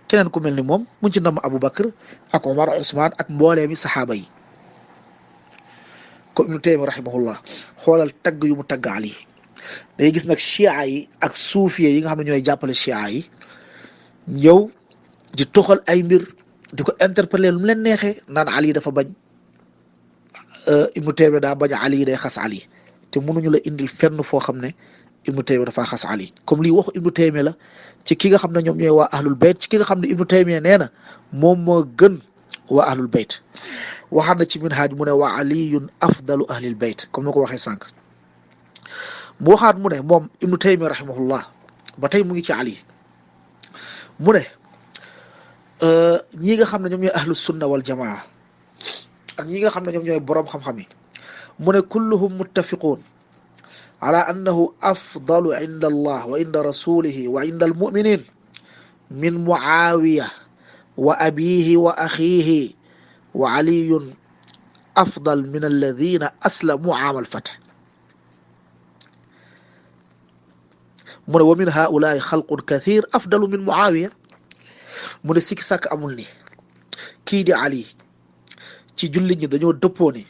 keneen ku mel ni moom mu ci nam Abu Bakr ak Omar ak Ousmane ak mboolee mi saxaaba yi ko Ibnu Taymiya rahimahullah xoolal tagg yu mu tagg Ali day gis nag chia yi ak suufiye yi nga xam ne ñooy jàppale chia yi ñëw di toxal ay mbir di ko interpeller lu mu leen neexee naan Ali dafa bañ Ibnu Taymiya daa bañ Ali day xas Ali te mënuñu la indil fenn foo xam ne Ibnu Taymiya dafa xas Ali comme lii waxu Ibnu Taymiya la ci ki nga xam ne ñoom ñooy waa ahlul bayt ci ki nga xam ne Ibnu Taymiya nee na moom moo gën waa ahlul bayt waxaat na ci minhaaj mu ne wa aliyun afdalu ahlil bayt comme ni ko waxee sànq mu waxaat mu ne moom Ibnu Taymiya rahimahullah ba tey mu ngi ci Ali mu ne ñi nga xam ne ñoom ñooy ahlu sunna wal jamaa ak ñi nga xam ne ñoom ñooy boroom xam-xam yi mu ne kulluhum muttafiquun ala annahu afdalu inda allah wa inda rasulihi wa inda almuminin min muawiya wa abihi wa axihi wa aliyun afdal min alladina aslamu aama alfath mu ne wa min haulaai xalqun kathir afdalu min muawiya mu ne sikki sàkk amul ni kii di Ali ci jullit ñi dañoo dëppoo ni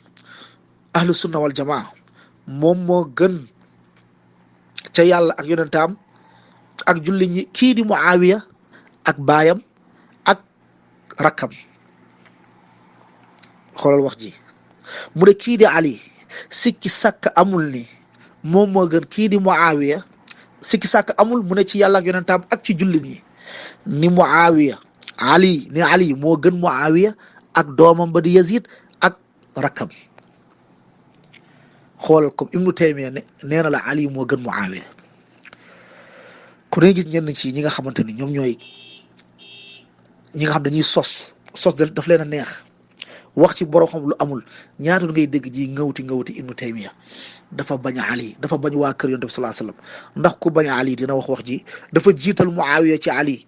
ahlu sunna wal jamaa moom moo gën ca yàlla ak yonentaam ak jullit ñi kii di Muawiya ak baayam ak rakkam xoolal wax ji mu ne kii di Ali sikki sàkk amul ni moom moo gën kii di Muawiya sikki sàkk amul mu ne ci yàlla ak yonentaam ak ci jullit ñi ni Muawiya Ali moo gën Muawiya ak doomam ba di Yazid ak rakkam xoolal comme Ibnu Taymiya nee na la Ali moo gën Muawiya ku ne gis ñenn ci ñi nga xamante ni ñoom ñooy ñi nga xam dañuy sos daf leen a neex wax ci borom xam lu amul ñaata ngay dégg ji ngawti Ibnu Taymiya dafa bañ Ali dafa bañ waa kër Yonent bi sallallahu alayhi wasallam ndax ku bañ Ali dina wax ji dafa jiital Muawiya ci Ali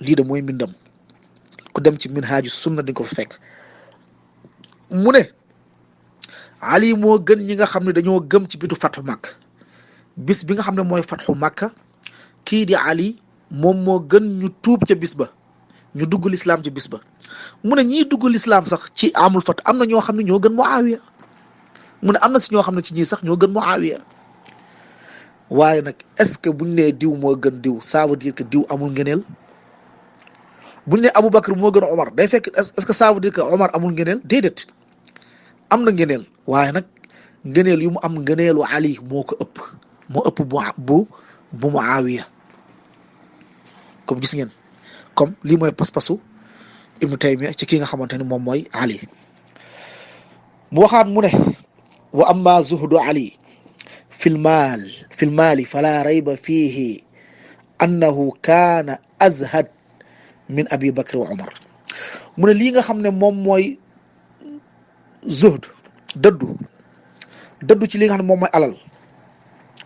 lii de mooy mbindam ku dem ci minhaaju sunna di ko fa fekk mu ne Ali moo gën ñi nga xam ne dañoo gëm ci bitu fatxu Makka bis bi nga xam ne mooy fatxu Makka kii di Ali moom moo gën ñu tuub ca bis ba ñu dugg lislaam ca bis ba mu ne ñii dugg lislaam sax ci amul fat am na ñoo xam ne ñoo gën Muawiya mu ne am na si ñoo xam ne ci ñii sax ñoo gën Muawiya waaye nag est-ce que buñ nee diw moo gën diw ça veut dire que diw amul ngeneel buñ ne Aboubacar moo gën Omar day fekk est-ce que ça veut dire que Omar amul ngeneel déedéet am na ngeneel waaye nag ngeneel yu mu am ngeneelu Ali moo ko ëpp bu Muawiya comme gis ngeen comme lii mooy pas-pasu Ibnu Taymiya ci ki nga xamante ni moom mooy Ali mu waxaat mu ne wa amma zuhdu Ali fi lmaali fala rayba fihi annahu kaana azhad min abi bakr wa Umar mu ne lii nga xam ne moom mooy zuhd dëddu ci li nga xam ne moom mooy alal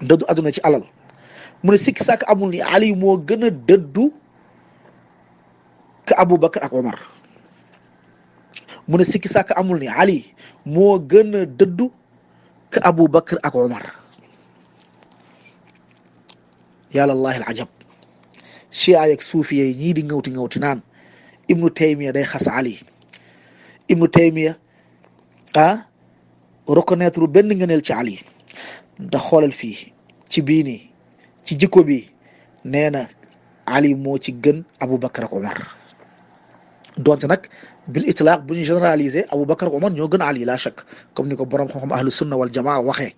dëddu àdduna ci alal mu ne sikki sàkk amul ni Ali moo gën a dëddu ka Aboubacar ak Omar mu ne sikki sàkk amul ni Ali moo gën a dëddu ka Aboubacar ak Omar. yàlla allahi al ajab chia ak suufiya yi ñii di ngawti naan Ibnu Taymiya day xas Ali. Ibnu Taymiya reconnaître benn ngëneel ci Ali ndax xoolal fii ci bii nii ci jikko bi nee na Ali moo ci gën Aboubacar ak Omar donte nag bil itlaq bu ñu généraliser Aboubacar ak Omar ñoo gën Ali la chak comme ni ko borom xam-xam ahlu sunna wal jamaa waxee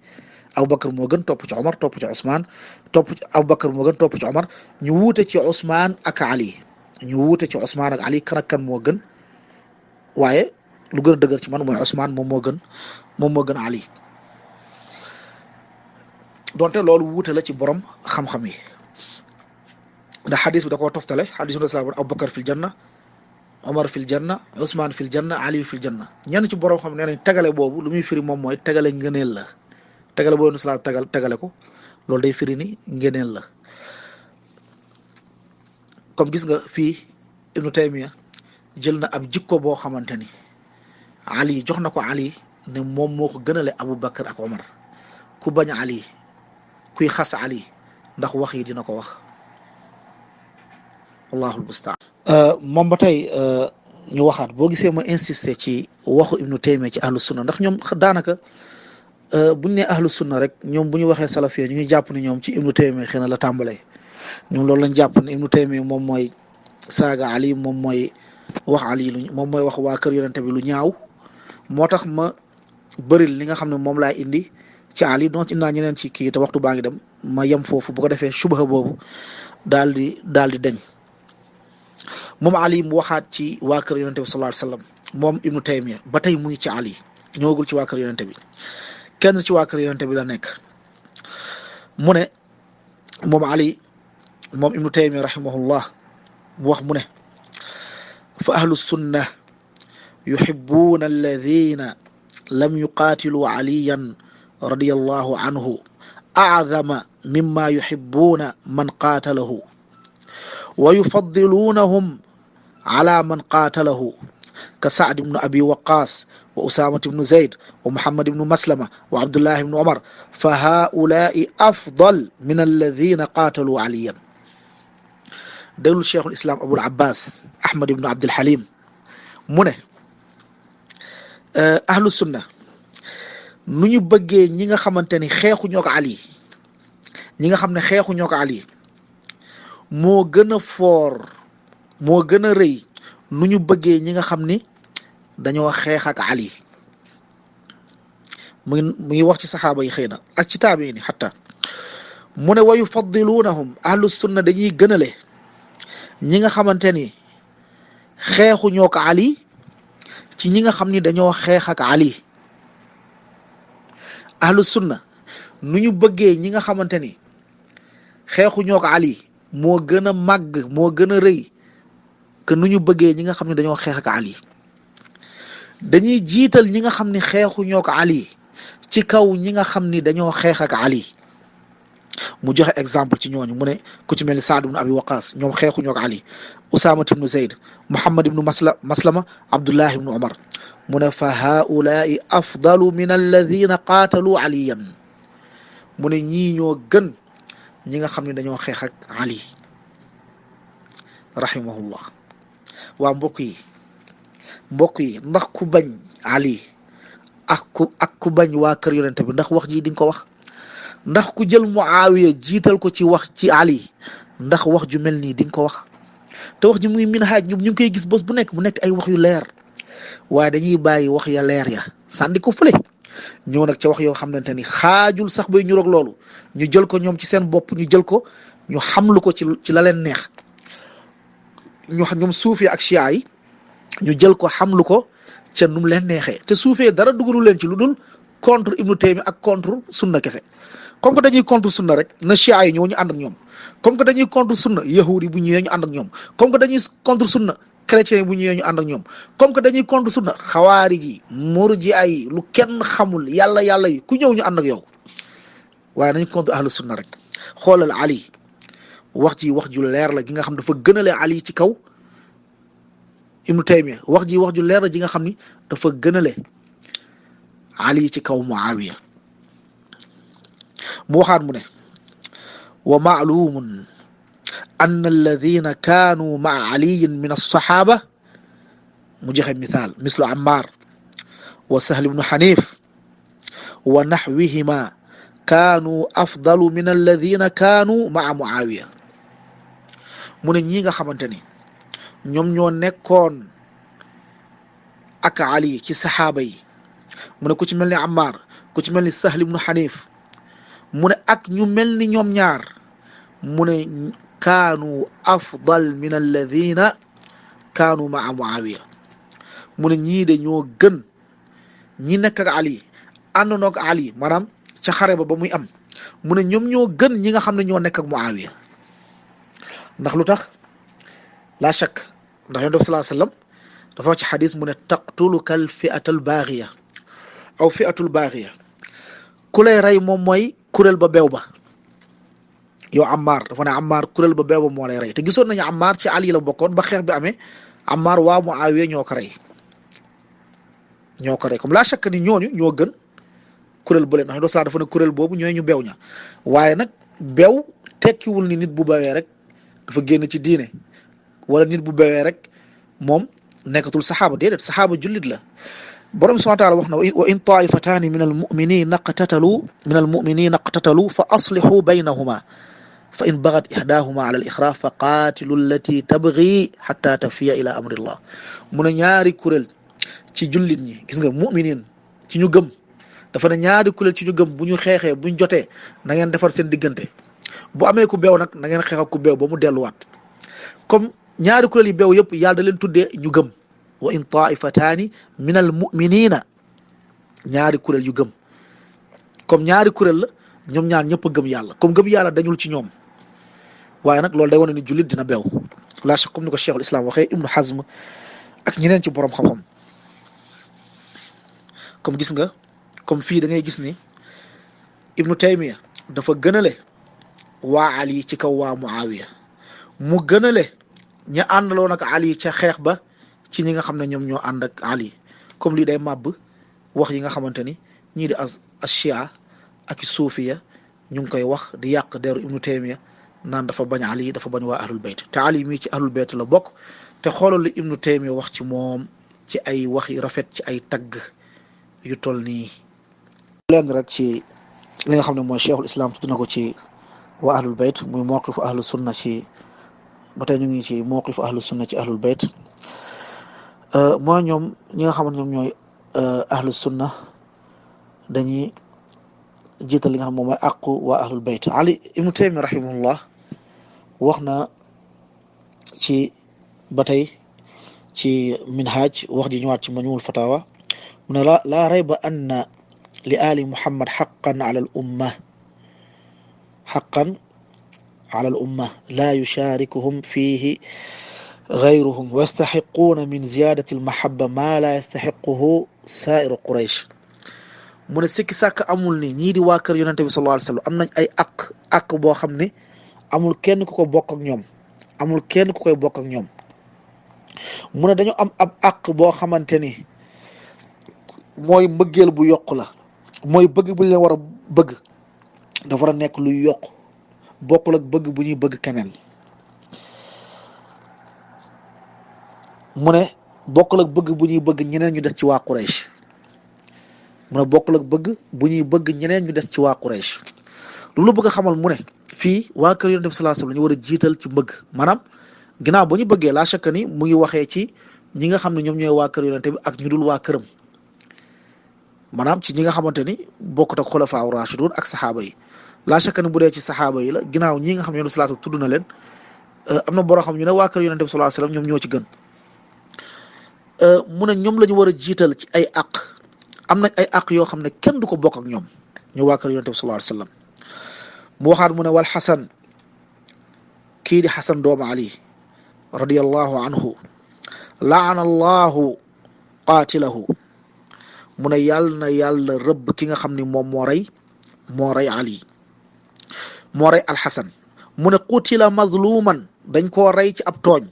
Aboubacar moo gën topp ci Omar topp ci Ousmane topp ci Aboubacar moo gën topp ci Omar ñu wuute ci Ousmane ak Ali ñu wuute ci Ousmane ak Ali kan ak kan moo gën waaye lu gën a dëgër ci man mooy Ousmane moom moo gën Ali donte loolu wuute la ci borom xam-xam yi ndax xadis bi da koo toftale xadis bi da Aboubacar fil janna Omar fil janna Ousmane fil janna Ali fil janna ñenn ci borom xam nee nañ tegale boobu lu muy firi moom mooy tegale ngëneel la tegale boobu islam tegale ko loolu day firi ni ngëneel la comme gis nga fii Ibnu Taymiya jël na ab jikko boo xamante ni Ali jox na ko Ali ne moom moo ko gënale Aboubacar ak Omar ku bañ Ali kuy xas Ali ndax wax yi dina ko wax wallahul mustaan moom ba tey ñu waxaat boo gisee ma insister ci waxu Ibnu Taymiya ci ahlu sunna ndax ñoom daanaka buñ ne ahlu sunna rek ñoom bu ñu waxee salafiya ñu ngi jàpp ne ñoom ci Ibnu Taymiya xëy na la tàmbalee ñoom loolu lañ jàpp ne Ibnu Taymiya moom mooy saaga Ali moom mooy wax Ali moom mooy wax waa kër yonente bi lu ñaaw moo tax ma bëril li nga xam ne moom laay indi ci Ali donc indi naa ñeneen ci kii te waxtu baa ngi dem ma yem foofu bu ko defee subaha boobu daal di deñ moom Ali mu waxaat ci waa kër yonente bi sallallahu alayhi wasallam moom Ibnu Taymiya ba tey mu ngi ci Ali ñëwagul ci waa kër yonente bi kenn ci waa kër yonente bi la nekk mu ne moom Ali moom Ibnu Taymiya rahimahullah mu wax mu ne fa ahlu sunna yuhibbuuna alladina lam yuqaatilu aliyan radiyallahu anhu a'zama mimma yuhibbuuna man qaatalahu wa yufaddiluunahum ala man qaatalahu ka Sa'd ibnu Abi Waqqaas wa Usaamata ibnu Zayd wa Muhammad ibnu Maslama wa Abdullah ibnu Umar fa haa'ulaa'i afdal min alladina qaataluu aliyan déglu cheikhul islam Abul Abbas Ahmad ibnu Abdul Halim mu ne ahlu sunna nu ñu bëggee ñi nga xamante ni xeexuñoo ko Ali ñi nga xam ne xeexuñoo ko Ali moo gën a foor moo gën a rëy nu ñu bëggee ñi nga xam ni dañoo xeex ak Ali mu ngi wax ci saxaaba yi xëy na ak ci taabi ni xatta mu ne wa yufaddiluunahum ahlu sunna dañuy gënale ñi nga xamante ni xeexuñoo ko Ali ci ñi nga xam ni dañoo xeex ak Ali ahlu sunna nu ñu bëggee ñi nga xamante ni xeexuñoo ko Ali moo gën a màgg moo gën a rëy que nu ñu bëggee ñi nga xam ne dañoo xeex ak Ali dañuy jiital ñi nga xam ni xeexuñoo ko Ali ci kaw ñi nga xam ni dañoo xeex ak Ali mu joxe exemple ci ñooñu mu ne ku ci mel ni Saad ibnu Abi Waqaas ñoom xeexuñoo ko Ali Usaama ibnu Zayd Muhammad ibnu Maslama Abdullah ibnu Umar mu ne fa haa'ulaa'i afdalu min alladina qaatalu aliyan mu ne ñii ñoo gën ñi nga xam ne dañoo xeex ak Ali rahimahullah waa mbokk yi ndax ku bañ Ali ak ku bañ waa kër yonente bi ndax wax ji di nga ko wax ndax ku jël Muawiya jiital ko ci wax ci Ali ndax wax ju mel nii di nga ko wax te wax ji muy minhaaj ñu ngi koy gis bés bu nekk mu nekk ay wax yu leer waaye dañuy bàyyi wax ya leer ya sànni ko fële ñëw nag ca wax yoo xamante ni xaajul sax bay ñu roog loolu ñu jël ko ñoom ci seen bopp ñu jël ko ñu xamlu ko ci la leen neex ñoom suufee ak chia yi ñu jël ko xamlu ko ca nu mu leen neexee te suufee dara dugalu leen ci lu dul contre Ibnu Taymiya ak contre sunna kese comme que dañuy contre sunna rek na chia yi ñëw ñu ànd ak ñoom comme que dañuy contre sunna yahudi bu ñëwee ñu ànd ak ñoom comme que dañuy contre sunna chrétien yi bu ñëwee ñu ànd ak ñoom comme que dañuy contre sunna xawaari ji murji ay lu kenn xamul yàlla yi ku ñëw ñu ànd ak yow waaye nañ contre ahlu sunna rek xoolal Ali wax ji wax ju leer la gi nga xam dafa gënale Ali ci kaw Ibnu Taymiya wax ji wax ju leer la ji nga xam ni dafa gënale Ali ci kaw Muawiya mu waxaat mu ne wa maalumun an alladina kaanu maa aliyin min alsaxaaba mu joxe misaal mislu Ammar wa Sahl ibnu Xanif wa naxwihima kaanu afdalu min alladina kaanu maa Muawiya mu ne ñii nga xamante ni ñoom ñoo nekkoon ak Ali ci saxaaba yi mu ne ku ci mel ni Ammar ku ci mel ni Sahl ibnu Xanif mu ne ak ñu mel ni ñoom ñaar mu ne kaanu afdal min alladina kaanu maa Muawiya mu ne ñii de ñoo gën ñi nekk ak Ali àndandoo ak Ali maanaam ca xare ba muy am mu ne ñoom ñoo gën ñi nga xam ne ñoo nekk ak Muawiya ndax lu tax laa shakk ndax Yonent bi sallallahu alayhi wa sallam dafa wax ci xadis mu ne taqtuluka al fi'atul baaxiya aw fi'atul baaxiya ku lay rey moom mooy kuréel ba beew ba yow Ammar dafa ne Ammar kuréel ba beew ba moo lay rey te gisoon nañu Ammar ci Ali la bokkoon ba xeex bi amee Ammar waa Muawiya ñoo ko rey comme laa shakk ni ñooñu ñoo gën kuréel bële ndax saa dafa ne kuréel boobu ñooy ñu beew ña waaye nag beew tekkiwul ni nit bu bewee rek dafa génn ci diine wala nit bu bewee rek moom nekkatul saxaaba déedéet saxaaba jullit la borom subhaanahu wa taala wax na wa in taifataani min almuminina qtatalu fa aslixu baynahuma fa in bagat ixdaahuma ala al ixra fa qaatilu allati tabgi xata tafiya ila amrillah mu ne ñaari kuréel ci jullit ñi gis nga muminin ci ñu gëm dafa ne ñaari kuréel ci ñu gëm bu ñu xeexee bu ñu jotee na ngeen defar seen diggante bu amee ku beew nag na ngeen xeex ak ku beew ba mu delluwaat comme ñaari kuréel yi beew yëpp yàlla da leen tuddee ñu gëm wa in taifataani min al muminina ñaari kuréel yu gëm comme ñaari kuréel la ñoom ñaar ñëpp a gëm yàlla comme gëm yàlla dañul ci ñoom waaye nag loolu day wane ni jullit dina beew la shak comme ni ko cheikhul islam waxee Ibnu Hazm ak ñeneen ci borom xam-xam comme gis nga comme fii da ngay gis ni Ibnu Taymiya dafa gënale waa Ali ci kaw waa Muawiya mu gënale ña àndaloon ak Ali ca xeex ba ci ñi nga xam ne ñoom ñoo ànd ak Ali comme lii day màbb wax yi nga xamante ni ñii di as-Shia ak suufiya ñu ngi koy wax di yàq deru Ibnu Taymiya naan dafa bañ Ali dafa bañ waa ahlul bayt te Ali mii ci ahlul bayt la bokk te xoolal li Ibnu Taymiya wax ci moom ci ay wax yu rafet ci ay tagg yu toll nii leen rek ci li nga xam ne mooy cheikhul islam tudd na ko ci waa ahlul bayt muy mawqifu ahlus sunna ci ba tey ñu ngi ci mawqifu ahlus sunna ci ahlul bayt mooy ñoom ñi nga xam ne ñoom ñooy ahlus sunna dañuy jiital li nga xam moom mooy àqu waa ahlul bayt Ali Ibnu Taymiya rahimahullah wax na ci ba tey ci minhaj wax ji ñëwaat ci majmuul fatawa mu ne laa rayba anna li ali muhammad xaqan ala al umma laa yusharikuhum fihi gayruhum wa yastaxiquuna min ziyadati almahaba ma laa yastaxiquhu saairu quraysh mu ne sikki sàkk amul ni ñii di waa kër yonente bi sallallahu alayhi wa sallam am nañ ay aq boo xam ne amul kenn ku ko bokk ak ñoom amul kenn ku koy bokk ak ñoom mu ne dañu am ab aq boo xamante ni mooy mbëggeel bu yokk la mooy bëgg bu ñu leen war a bëgg dafa war a nekk luy yokk bokkul ak bëgg bu ñuy bëgg keneen mu ne bokkul ak bëgg bu ñuy bëgg ñeneen ñu des ci waa Quraysh mu ne bokkul ak bëgg bu ñuy bëgg ñeneen ñu des ci waa Quraysh lu bëgg a xamal mu ne fii waa kër Yonent bi sallallahu alayhi wasallam la ñu war a jiital ci mbëgg maanaam ginnaaw ba ñu bëggee laa shakka ni mu ngi waxee ci ñi nga xam ne ñoom ñooy waa kër Yonent bi ak ñu dul waa këram maanaam ci ñi nga xamante ni bokkut ak xulafaa rashidun ak saxaaba yi laa shakka ni bu dee ci saxaaba yi la ginnaaw ñi nga xam ne Yonent bi sallallahu alayhi wasallam tudd na leen am na boroo xam ñu ne waa kër Yonent bi sallallahu alayhi wasallam ñoom ñoo ci gën mu ne ñoom la ñu war a jiital ci ay àq am nañ ay àq yoo xam ne kenn du ko bokk ak ñoom ñu waa kër Yonent bi sallallahu alayhi wasallam mu waxaat mu ne wal xasan kii di xasan doomu Ali radiyallahu anhu laana allahu qaatilahu mu ne yàlla na yàlla rëbb ki nga xam ni moom moo rey Ali moo rey alxasan mu ne qutila mazluman dañ koo rey ci ab tooñ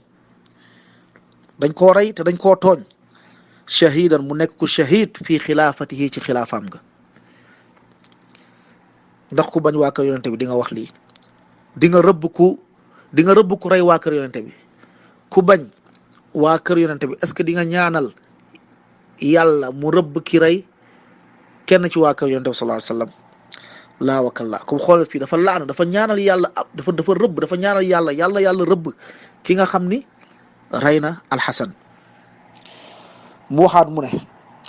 dañ koo rey te dañ koo tooñ shahidan mu nekk ku shahid fii xilaafatihi ci xilaafaam ga ndax ku bañ waa kër yonente bi di nga wax lii di nga rëbb ku rey waa kër yonente bi ku bañ waa kër yonente bi est-ce que di nga ñaanal yàlla mu rëbb ki rey kenn ci waa kër yonente bi sallallahu alayhi wa sallam laa wakalla comme xoolal fii dafa laana dafa ñaanal yàlla dafa rëbb dafa ñaanal yàlla rëbb ki nga xam ni rey na alxasan mu waxaat mu ne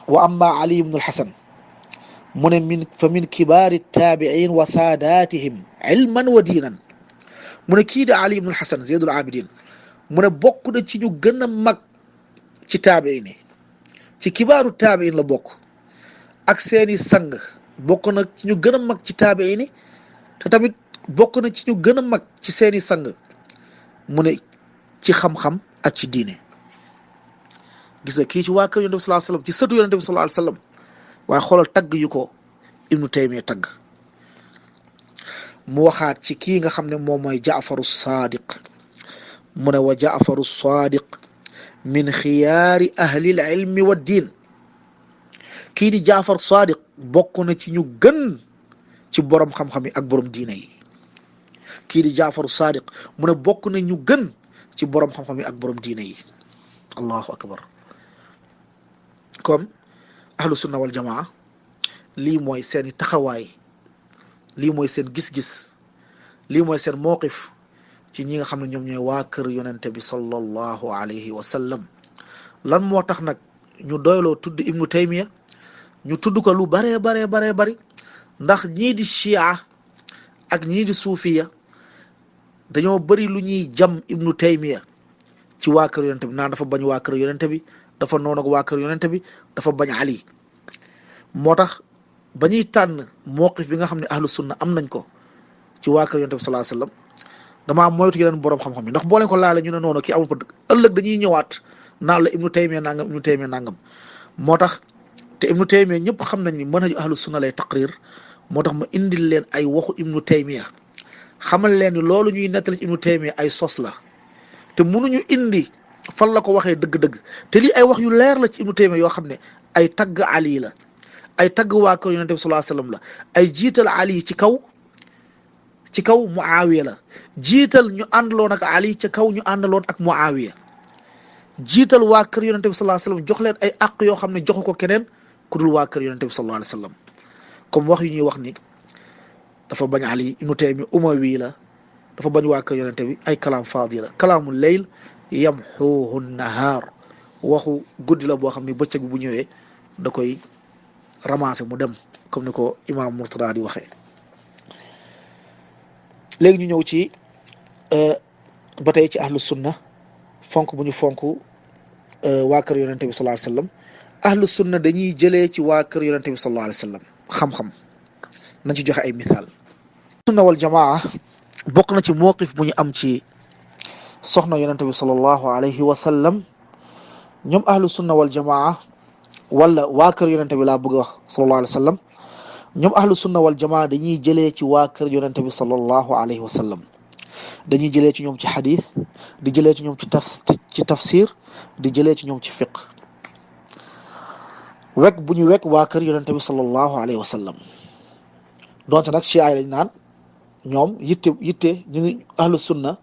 wa amma ali ibnu alxasan mu ne min kibaari taabiin wa saadaatihim ilman wa diinan mu ne kii di ali ibnu alxasan zeydul abidin mu ne bokk na ci ñu gën a mag ci taabiin yi ci kibaaru taabiin la bokk ak seeni sang bokk na ci ñu gën a mag ci taabiin yi te tamit bokk na ci ñu gën a mag ci seeni sang mu ne ci xam-xam ak ci diine gis nga kii ci waa kër yonent bi sallallahu alayhi wasallam ci sëtu yonent bi sallallahu alayhi wasallam waaye xoolal tagg yu ko ibnu taymiya tagg mu waxaat ci kii nga xam ne moom mooy jaafaru sadiq mu ne wa jaafaru sadiq min xiyaari ahlil ilmi wa diin kii di jaafar sadiq bokk na ci ñu gën ci borom xam-xam yi ak borom diine yi kii di jaafaru sadiq mu ne bokk na ñu gën ci borom xam-xam yi ak borom diine yi allahu akbar comme ahlu sunna wal jamaa lii mooy seeni taxawaay lii mooy seen gis-gis lii mooy seen mawqif ci ñi nga xam ne ñoom ñooy waa kër yonente bi sallallahu alayhi wa sallam lan moo tax nag ñu doyloo tudd ibnu taymiya ñu tudd ko lu baree bari ndax ñii di chia ak ñii di suufiya dañoo bëri lu ñuy jam ibnu taymiya ci waa kër yonente bi naan dafa bañ waa kër yonente bi dafa noonu ak waa kër yonente bi dafa bañ ali moo tax ba ñuy tànn mawqif bi nga xam ne ahlu sunna am nañ ko ci waa kër yonente bi sallallahu alayhi wasallam damaa moytu yeneen borom xam-xam yi ndax boo leen ko laale ñu ne noonu kii amul ko dëgg ëllëg dañuy ñëwaat naan la ibnu taymiya nangam moo tax te ibnu taymiya ñëpp xam nañ ni manhaju ahlu sunna lay taqrir moo tax ma indil leen ay waxu ibnu taymiya xamal leen ni loolu ñuy nettali ci ibnu taymiya ay sos la te mënuñu indi fan la ko waxee dëgg-dëgg te lii ay wax yu leer la ci ibnu taymiya yoo xam ne ay tagg ali la ay tagg waa kër yonente bi sallallahu alayhi wasallam la ay jiital ali ci kaw muawiya la jiital ñu àndaloon ak ali ci kaw ñu àndaloon ak muawiya jiital waa kër yonente bi sallallahu alayhi wasallam jox leen ay àq yoo xam ne joxu ko keneen ku dul waa kër yonente bi sallallahu alayhi wasallam comme wax yu ñuy wax ni dafa bañ ali ibnu taymiya umawi la dafa bañ waa kër yonente bi ay kalaam faadi la kalaamul layl yamxuuhu nahaar waxu guddi la boo xam ne bëccëg bu ñëwee da koy ramasser mu dem comme ni ko imam Murtada di waxee léegi ñu ñëw ci ba tey ci ahlu sunna fonk bu ñu fonk waa kër yonente bi sallallahu alayhi wasallam ahlu sunna dañuy jëlee ci waa kër yonente bi sallallahu alayhi wasallam xam-xam nañ ci joxe ay misaal sunna wal jamaa bokk na ci mawqif bu ñu am ci soxna yonente bi sallallahu alayhi wasallam ñoom ahlu sunna wal jamaa wala waa kër yonente bi laa bëgg a wax sallallahu alayhi wasallam ñoom ahlu sunna wal jamaa dañuy jëlee ci waa kër yonente bi sallallahu alayhi wasallam dañuy jëlee ci ñoom ci xadis di jëlee ci ñoom ci tafsir di jëlee ci ñoom ci fiqh wekk bu ñu wekk waa kër yonente bi sallallahu alayhi wasallam donte nag ci ay lañ naan ñoom yitte ñu ngi ahlu sunna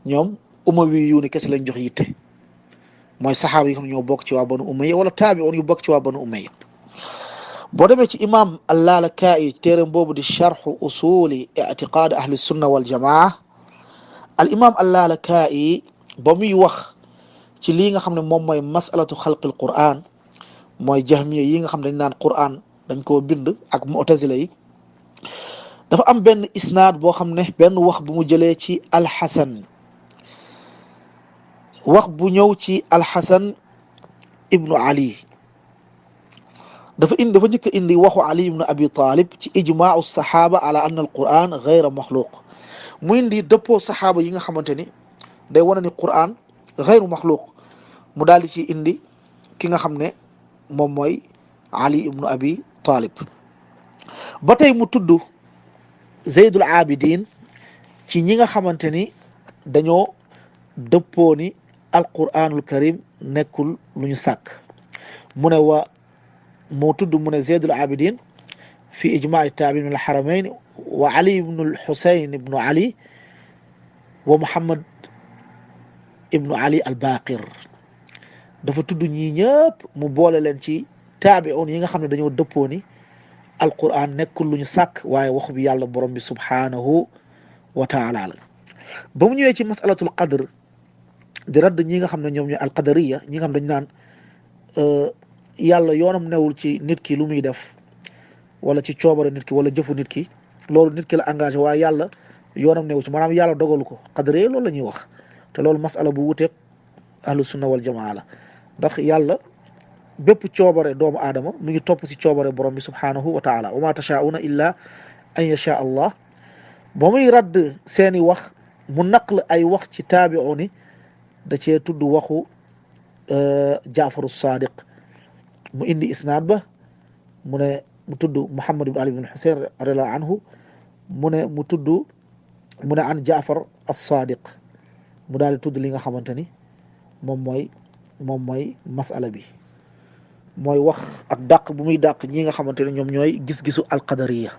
ñoom umawi yu ni kese lañ jox yitte mooy saxaaba yi xam ne ñoo bokk ci waa banu umayya wala taabi'un yu bokk ci waa banu umayya boo demee ci imam al-Lalaka'i téeram boobu di sharxu usuli i'tiqaad ahli sunna wal jamaa al imam al-Lalaka'i ba muy wax ci lii nga xam ne moom mooy masalatu xalqil Qur'an mooy jahmiya yi nga xam ne dañ naan Qur'an dañ koo bind ak mu'tazila yi dafa am benn isnaad boo xam ne benn wax bu mu jëlee ci alxasan wax bu ñëw ci alxasan ibnu ali dafa njëkk indi waxu ali ibnu abi talib ci ijmaau saxaaba ala anna alquran gayra maxluq mu indi dëppoo saxaaba yi nga xamante ni day wane ni quran gayru maxluq mu daal di ci indi ki nga xam ne moom mooy ali ibnu abi talib ba tey mu tudd zeydul abidin ci ñi nga xamante ni dañoo dëppoo ni alquranul karim nekkul lu ñu sàkk mu ne wa moo tudd mu ne zeydul abidin fi ijmaai taabiin min alxaramayn wa ali ibnu alxusayn ibnu ali wa muhammad ibnu ali albaqir dafa tudd ñii ñëpp mu boole leen ci taabiun yi nga xam ne dañoo dëppoo ni alquran nekkul lu ñu sàkk waaye waxu bi yàlla borom bi subhanahu wa taala la ba mu ñëwee ci masalatul qadr di radd ñi nga xam ne ñoom ñooy alqadariya ñi nga xam dañ naan yàlla yoonam newul ci nit ki lu muy def wala ci coobare nit ki wala jëfu nit ki loolu nit ki la engagé waaye yàlla yoonam newul ci maanaam yàlla dogalu ko qadariya loolu la ñuy wax te loolu masala bu wuteeg ahlu sunna wal jamaa la ndax yàlla bépp coobare doomu aadama mu ngi topp si coobare borom bi subhanahu wa taala wa ma tashauna illa an yasha allah ba muy radd seeni wax mu naql ay wax ci taabiuni da cee tudd waxu jaafaru sadiq mu indi isnaad ba mu ne mu tudd muhammad ibn ali ibn husayn radiallahu anhu mu ne mu tudd mu ne an jaafar as-sadiq mu daal di tudd li nga xamante ni moom mooy masala bi mooy wax ak dàq bu muy dàq ñi nga xamante ne ñoom ñooy gis-gisu alqadariya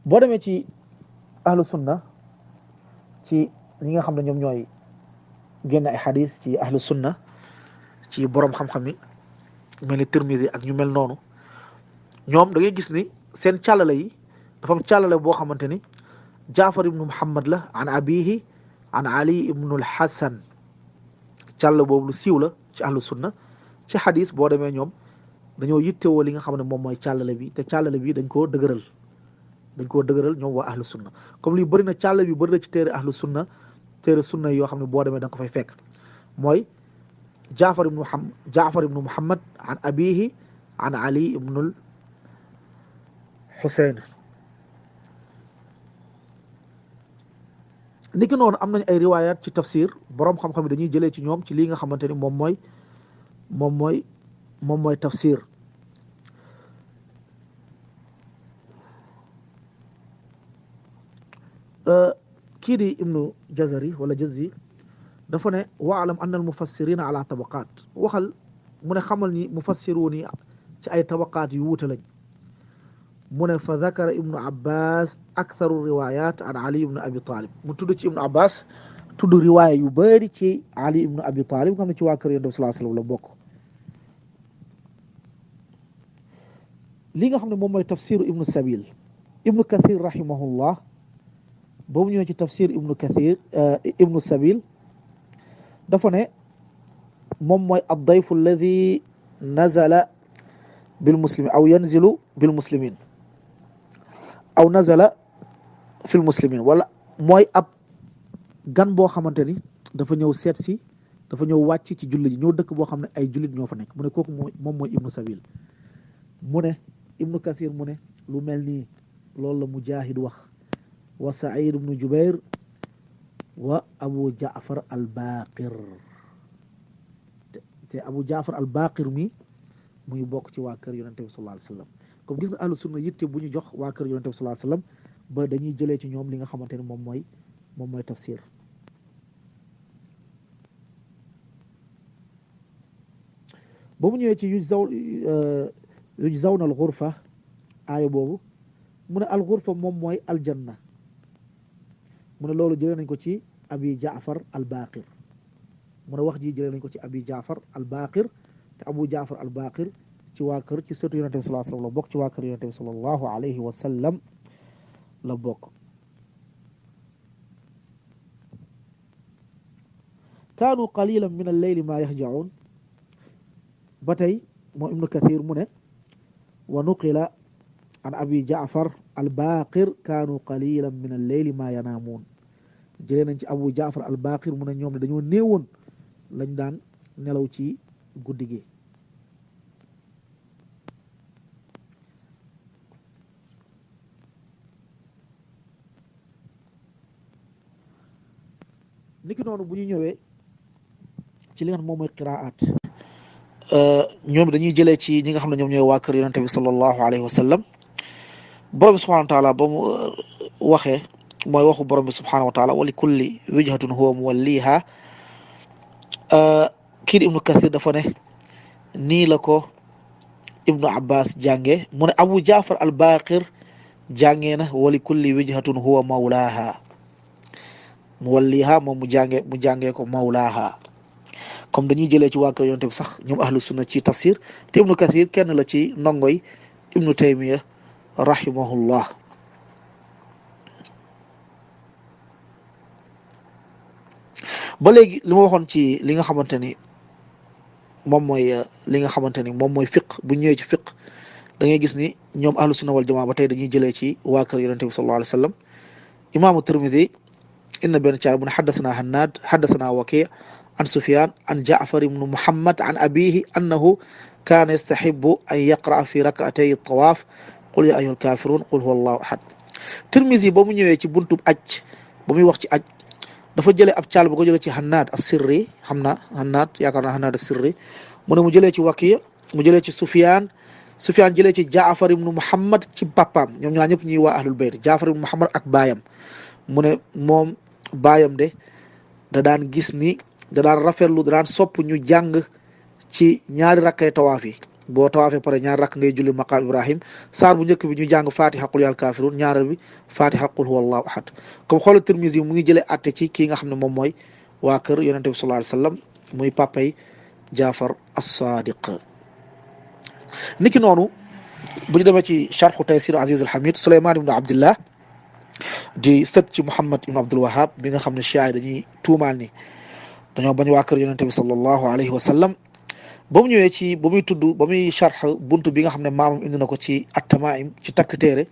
boo demee ci ahlu sunna ci ñi nga xam ne ñoom ñooy génn ay xadis ci ahlu sunna ci borom xam-xam yi mel ni Tirmidi ak ñu mel noonu ñoom da ngay gis ni seen càllale yi dafa am càllale boo xamante ni jaafar ibnu muhammad la an abihi an ali ibnu alxasan càll boobu lu siiw la ci ahlu sunna ci xadis boo demee ñoom dañoo yittewoo li nga xam ne moom mooy càllale bi te càllale bi dañ koo dëgëral ñoom waa ahlu sunna comme lii bëri na càll bi bëri na ci téere sunna yoo xam ne boo demee da nga ko fay fekk mooy jaafar ibnu muhammad an abihi an ali ibnul xuseyn niki noonu am nañ ay riwayat ci tafsir boroom xam-xam yi dañuy jëlee ci ñoom ci lii nga xamante ni moom mooy tafsir kii di ibnu jazari wala jazi dafa ne waalam anna al mufassirina ala tabaqat waxal mu ne xamal ni mufassiruun yi ci ay tabaqaat yu wuute lañ mu ne fa dakara ibnu abbas aktharu riwayat an ali ibnu abi talib mu tudd ci ibnu abbas tudd riwaaya yu bëri ci ali ibnu abi talib nga xam ne ci waa kër yonent bi sallallahu alayhi wasallam la bokk li nga xam ne moom mooy tafsiru ibnu sabil ibnu kathir rahimahullah ba mu ñëwee ci tafsir ibnu sabil dafa ne moom mooy ad-dayfu alladi nazala bil muslimin aw yanzilu bil muslimin aw nazala fil muslimin wala mooy ab gan boo xamante ni dafa ñëw seet si dafa ñëw wàcc ci jullit ji ñëw dëkk boo xam ne ay jullit ñoo fa nekk mu ne kooku moom mooy ibnu sabil mu ne ibnu kathir mu ne lu mel nii loolu la mujahid wax wa said ibnu jubair wa abu jaafar al baqir te abu jaafar al baqir mi muy bokk ci waa kër yonente bi sallallahu alayhi wasallam comme gis nga ahlu sunna yitte bu ñu jox waa kër yonente bi sallallahu alayhi wasallam ba dañuy jëlee ci ñoom li nga xamante ne moom mooy tafsir ba mu ñëwee ci yujzawna al ghurfa aaya boobu mu ne al ghurfa moom mooy aljanna mu ne loolu jëlee nañ ko ci abi jaafar al baqir mu ne wax ji jëlee nañ ko ci abi jaafar al baqir te abu jaafar al baqir ci waa kër ci sëtu yonente bi sallallahu alayhi wasallam la bokk ci waa kër yonente bi sallallahu alayhi wa sallam la bokk kaanu qalilan min al-layli ma yahja'un ba tey moom ibnu kathir mu ne wa nuqila an abi jaafar al baqir kaanu qalilan min al-layli ma yanaamuun jëlee nañ ci abu jaafar al baqir mu ne ñoom ne dañoo néewoon lañ daan nelaw ci guddi gi niki noonu bu ñu ñëwee ci li nga xam moom mooy qiraat ñoom dañuy jëlee ci ñi nga xam ne ñoom ñooy waa kër yonente bi sallallahu alayhi wa sallam borom bi subhanahu wa taala ba mu waxee mooy waxu borom bi subhanahu wa taala wa li kulli wijhatun huwa muwalliha kii di ibnu kathir dafa ne nii la ko ibnu abbas jànge mu ne abu jaafar al baqir jàngee na wa li kulli wijhatun huwa mawlaha muwalliha moom mu jàngee ko mawlaha comme dañuy jëlee ci waa kër yonente bi sax ñoom ahlu sunna ci tafsir te ibnu kathir kenn la ci ndongoy ibnu taymiya rahimahullah ba léegi li ma waxoon ci li nga xamante ni moom mooy fiq bu ñëwee ci fiq da ngay gis ni ñoom ahlu sunna wal jamaa ba tey dañuy jëlee ci waa kër yonente bi sallallahu alayhi wa sallam imaamu tirmidi inna benn caay mu ne xaddasanaa hannaad xaddasanaa waki an sufyaan an jaafar ibnu muhammad an abihi annahu kaana yastaxibu an yaqraa fi rakatay tawaaf qul ya ayyuhal kaafiruun qul huwa allahu ahad tirmisi ba mu ñëwee ci buntub aj ba muy wax ci aj dafa jëlee ab caal bu ko jëlee ci hannaad as-sirri xam na hannaad yaakaar naa hannaad as-sirri mu ne mu jëlee ci waki mu jëlee ci sufyaan jëlee ci jaafar ibnu muhammad ci papaam ñoom ñaar ñëpp ñuy waa ahlul bayt jaafar ibnu muhammad ak baayam mu ne moom baayam de da daan gis ni da daan rafetlu da daan sopp ñu jàng ci ñaari rakkay tawaaf yi boo tawaafee pare ñaari rakk ngay julli maqaam ibrahim saar bu njëkk bi ñu jàng fatiha qul yal kaafiruun ñaareel bi fatiha qul huwa allahu ahad comme xoolal Tirmisi mu ngi jëlee àtte ci kii nga xam ne moom mooy waa kër yonente bi sallallahu alayhi wa sallam muy papay jaafar as-sadiq niki noonu bu ñu demee ci charxu taysir aziz al hamid suleyman ibnu abdillah di sët ci muhammad ibnu abdul wahab bi nga xam ne chia yi dañuy tuumaal ni dañoo bañ waa kër yonente bi sallallahu alayhi wa sallam ba mu ñëwee ci ba muy charx buntu bi nga xam ne maamam indi na ko ci at-tamaim ci takk téere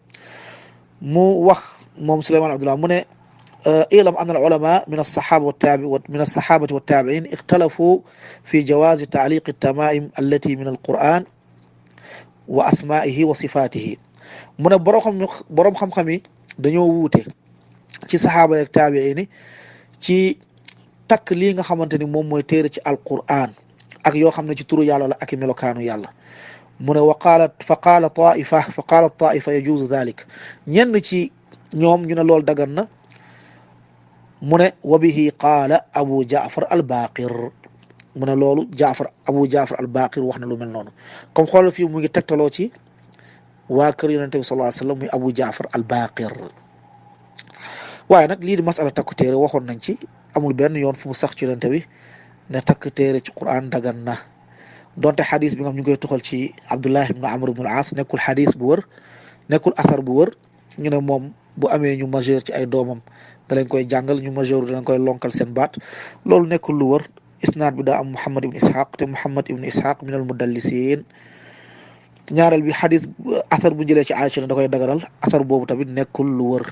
mu wax moom suleyman abdullah mu ne ilam an al ulama min alsahabati wattabiin ixtalafu fi jawazi taaliqi at-tamaim allati min alquran wa asmaihi wa sifatihi mu ne boroom xam-xam yi dañoo wuute ci saxaaba ak taabiin yi ci takk lii nga xamante ni moom mooy téere ci alquran ak yoo xam ne ci turu yàlla la ak i melokaanu yàlla mu ne fa qaala taifa yajuuzu dalik ñenn ci ñoom ñu ne loolu dagan na mu ne wa bihi qaala abu jaafar al baqir mu ne loolu abu jaafar al baqir wax na lu mel noonu comme xoolal fii mu ngi tegtaloo ci waa kër yonente bi sallallahu alayhi wa sallam muy abu jaafar al baqir waaye nag lii di masala takku téere waxoon nañ ci amul benn yoon fu mu sax ci yonente bi ne takk téere ci quran dagan na donte xadis bi nga xam ñu ngi koy tuxal ci abdullah ibnu amr ibnu al as nekkul xadis bu wër nekkul athar bu wër ñu ne moom bu amee ñu majeur ci ay doomam da lañ koy jàngal ñu majeur da lañ koy lonkal seen baat loolu nekkul lu wër isnaad bi daa am muhammad ibnu ishaq te muhammad ibnu ishaq min al mudallisiin ñaareel bi xadis athar bu jëlee ci Aïcha ne da koy dagaral athar boobu tamit nekkul lu wër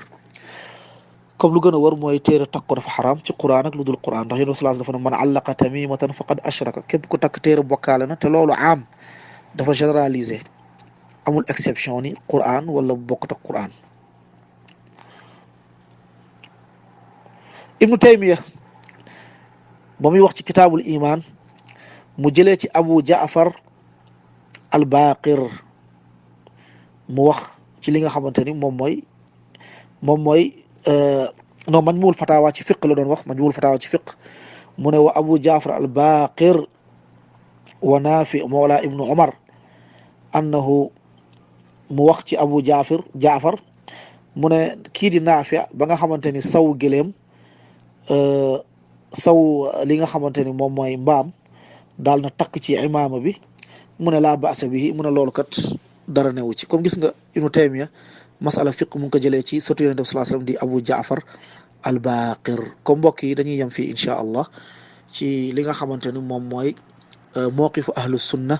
comme lu gën a wër mooy téere takk ko dafa xaraam ci quran ak lu dul quran ndax yéen salaas dafa ne man allaqa tamimatan faqad ashraka képp ku takk téere bokkaale na te loolu am dafa généraliser amul exception ni quran wala bokkut ak quran. ibnu taymiya ba muy wax ci kitaabul iman mu jëlee ci abu jaafar al baqir mu wax ci li nga xamante ni moom mooy non majmuul fatawa ci fiq la doon wax majmuul fatawa ci fiq mu ne wa abu jaafar al baqir wa naafi mawla ibnu umar annahu mu wax ci abu jaafar mu ne kii di naafi ba nga xamante ni saw gëléem saw li nga xamante ni moom mooy mbaam daal na takk ci imaama bi mu ne laa baasa bihi mu ne loolu kat dara newu ci comme gis nga ibnu taymiya masala fiq mu ngi ko jëlee ci sotu yonent bi sallallahu alayhi wasallam di abu jaafar al baqir comme mbokk yi dañuy yem fii insha allah ci li nga xamante ni moom mooy mawqifu ahlu sunna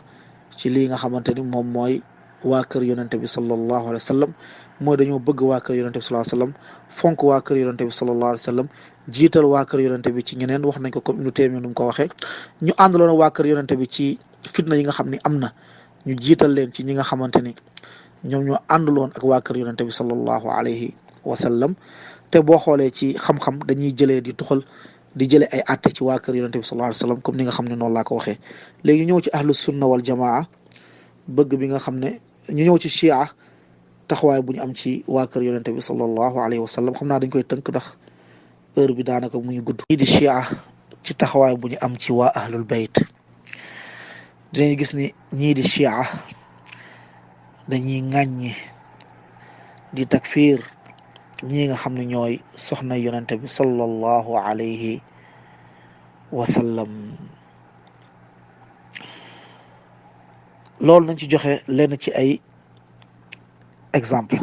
ci li nga xamante ni moom mooy waa kër yonent bi sallallahu alayhi wasallam mooy dañoo bëgg waa kër yonent bi sallallahu alayhi wasallam fonk waa kër yonent bi sallallahu alayhi wasallam jiital waa kër yonent bi ci ñeneen wax nañ ko comme Ibnu Taymiyya nu mu ko waxee ñu àndaloon waa kër yonent bi ci fitna yi nga xam ni am na ñu jiital leen ci ñi nga xamante ni ñoom ñoo àndaloon ak waa kër yonente bi sallallahu alayhi wa sallam te boo xoolee ci xam-xam dañuy jëlee di tuxal di jële ay àtte ci waa kër yonente bi sallallahu alayhi wasallam comme ni nga xam ne noonu laa ko waxee. léegi ñu ñëw ci ahlu sunna wal jamaa bëgg bi nga xam ne ñu ñëw ci chia taxawaay bu ñu am ci waa kër yonente bi sallallahu alayhi wasallam. xam naa dañ koy tënk ndax heure bi daanaka muy gudd. ñii di chia ci taxawaay bu ñu am ci waa ahlul bayt dinañ gis ni ñii di chia dañuy ŋàññi di takfir ñii nga xam ne ñooy soxna yonente bi sallallahu alayhi wa sallam. loolu nañ ci joxe lenn ci ay exemple.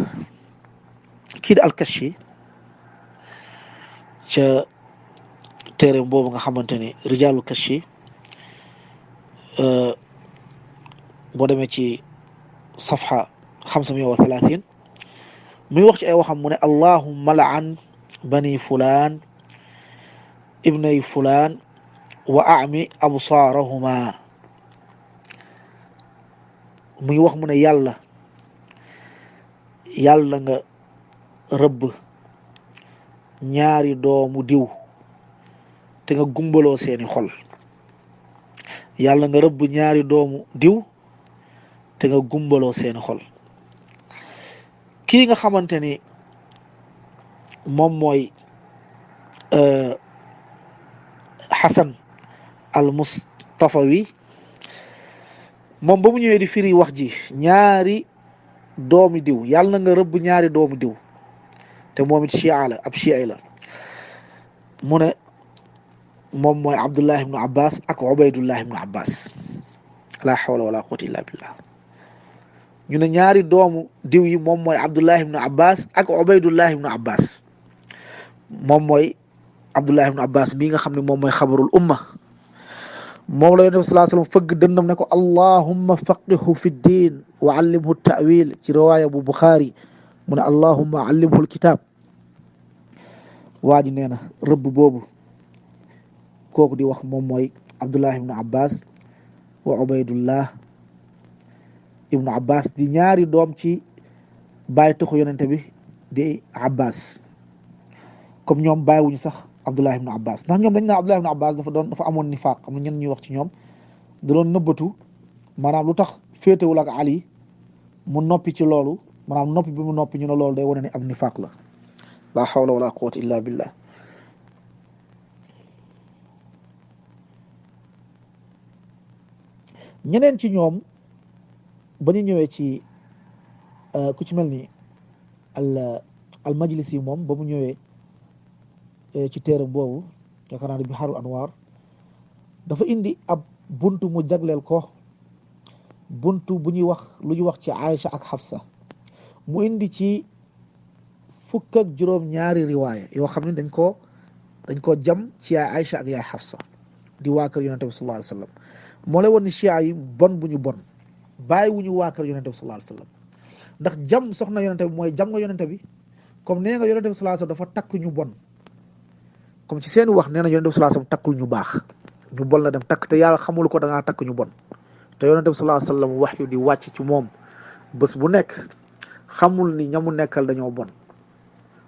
kii di al-Kashi ca téere boobu nga xamante ni rijaalul Kashi boo demee ci safha 530 muy wax ci ay waxam mu ne allahumma la'an bani fulaan ibnay fulaan wa a'mi absaarahuma. muy wax mu ne yàlla nga rëbb ñaari doomu diw te nga gumbaloo seeni xol. yàlla nga rëbb ñaari doomu diw te nga gumbaloo seeni xol. kii nga xamante ni moom mooy Xasan al Mustafawi moom ba mu ñëwee di firi wax ji ñaari doomi diw yàlla nga rëbb ñaari doomu diw te moom it chia la ab chia la mu ne moom mooy Abdullah ibnu Abbas ak Ubaydullah ibnu Abbas. la hawla wala quwwata illa billah. ñu ne ñaari doomu diw yi moom mooy Abdullah ibnu Abbas ak Ubaydullah ibnu Abbas. moom mooy Abdullah ibnu Abbas bii nga xam ne moom mooy xabarul umma. moom la yonent bi sallallahu alayhi wasallam fëgg dënnam ne ko allahumma faqihu fi ddin wa allimhu ta'wil ci riwaaya bu Bukhari mu ne allahumma allimhu alkitab. waa ji nee na rëbb boobu kooku di wax moom mooy Abdullah ibnu Abbas wa Ubaydullah ibnu Abbas di ñaari doom ci bàyyi taxu yonente bi di Abbas comme ñoom bàyyiwuñu sax Abdullah ibnu Abbas ndax ñoom dañ naa Abdullah ibnu Abbas dafa amoon nifaaq am na ñenn ñuy wax ci ñoom da doon nëbbatu maanaam lu tax féetewul ak Ali mu noppi ci loolu maanaam noppi bi mu noppi ñu ne loolu day wane ne am nifaaq la. la hawla wala quwwata illa billah. ñeneen ci ñoom ba ñu ñëwee ci ku ci mel ni al Majlisi moom ba mu ñëwee ci téeram boobu yaakaar naa ne Bihaarul Anwaar dafa indi ab buntu mu jagleel ko buntu bu ñuy wax lu ñuy wax ci Aïcha ak Hafsa mu indi ci fukk ak juróom ñaari riwaaya yoo xam ne dañ koo jam ci yaay Aïcha ak yaay Hafsa di waa kër yonente bi sallallahu alayhi wa sallam. moo lay woon ni chia yi bon bu ñu bon bàyyi wu ñu waa kër yonente bi sallallahu alayhi wa sallam ndax jam soxna yonente bi mooy jam nga yonente bi comme nee nga yonente bi sallallahu alayhi wa sallam dafa takk ñu bon comme ci seen wax nee na yonente bi sallallahu alayhi wa sallam takkul ñu baax ñu bon la dem takk te yàlla xamul ko da ngaa takk ñu bon te yonente bi sallallahu alayhi wa sallam wax yu di wàcc ci moom bés bu nekk xamul ni ñamu nekkal dañoo bon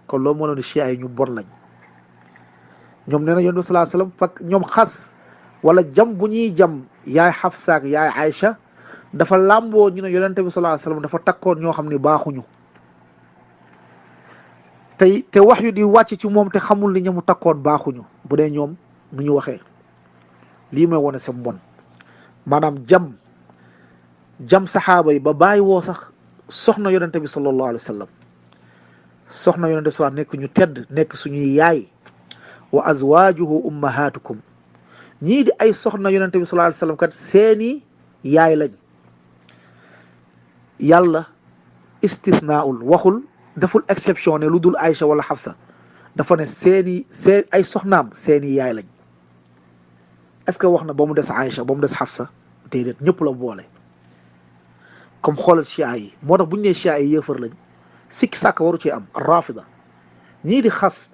kon loolu moo leen di chia yi ñu bon lañ ñoom nee na yonente bi sallallahu alayhi wa sallam fak ñoom xas wala jam bu ñuy jam yaay Hafsa ak yaay Aïcha dafa làmboo ñu ne yonente bi sallallahu alayhi wasallam dafa takkoon ñoo xam ne baaxuñu te wax yu di wàcc ci moom te xamul ni ñamu takkoon baaxuñu bu dee ñoom nu ñu waxee lii may wone sa mbon maanaam jam saxaaba yi ba bàyyi woo sax soxna yonente bi sallallahu alayhi wasallam soxna yonente bi sallallahu nekk ñu tedd nekk suñuy yaay wa azwaajuhu ummahatukum ñii di ay soxna yonente bi sallallahu alayhi wasallam kat seeni yaay lañ yàlla istisnaul waxul deful exception ne lu dul Aïcha wala Hafsa dafa ne seen ay soxnaam seeni yaay lañ est-ce que wax na ba mu des Aïcha ba mu des Hafsa déedéet ñëpp la boole comme xoolal chia yi moo tax bu ñu nee chia yi yëfar lañ sikki sàkk waru ci am rafida ñii di xas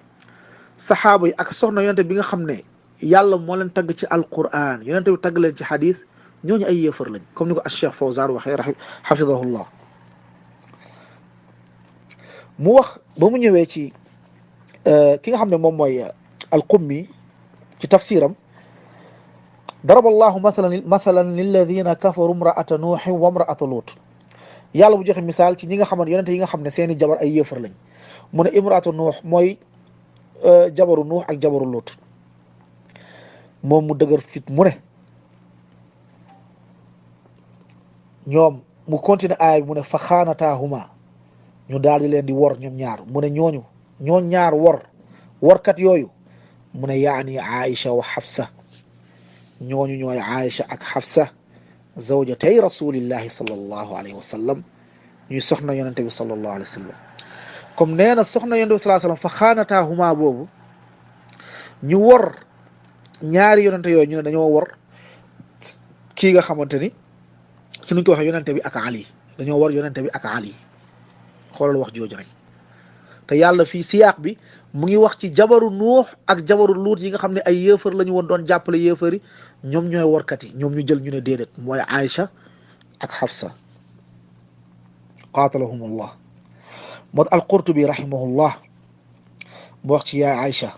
saxaaba yi ak soxna yonente bi nga xam ne yàlla moo leen tagg ci alquran yonente bi tagg leen ci xadis ñooñu ay yéefar lañ comme ni ko Cheikh Fawzan waxee xafidahullah mu wax ba mu ñëwee ci ki nga xam ne moom mooy al-Qummi ci tafsiram daraba allahu mathalan lilladina kafaru imraata nuuxin wa imraata luut yàlla bu joxe misaal ci ñi nga xamante yonente yi nga xam ne seeni jabar ay yéefar lañ mu ne imraatu nuux mooy jabaru nuux ak jabaru luut moom mu dëgër fit mu ne ñoom mu continué aaya bi mu ne fa xaanataahuma ñu daal di leen di wor ñoom ñaar mu ne ñooñ ñaar workat yooyu mu ne yaani Aïcha wa Xafsa ñooñu ñooy Aïcha ak Xafsa zawjatay rasulillahi sallallahu alayhi wa sallam ñuy soxna yonente bi sallallahu alayhi wa sallam comme nee na soxna yonente bi sallallahu alayhi wa sallam fa xaanataahuma boobu ñu wor ñaari yonente yooyu ñu ne dañoo wor kii nga xamante ni ci nuñ ko waxee yonente bi ak Ali dañoo wor yonente bi ak Ali xoolal wax jooju rek te yàlla fii siyaaq bi mu ngi wax ci jabaru nuux ak jabaru luut yi nga xam ne ay yéefar la ñu woon doon jàppale yéefar yi ñoom ñooy workat yi ñoom ñu jël ñu ne déedéet mooy Aïcha ak Xafsa qaatalahum allah moo al-Qurtubi rahimahullah mu wax ci yaa Aïcha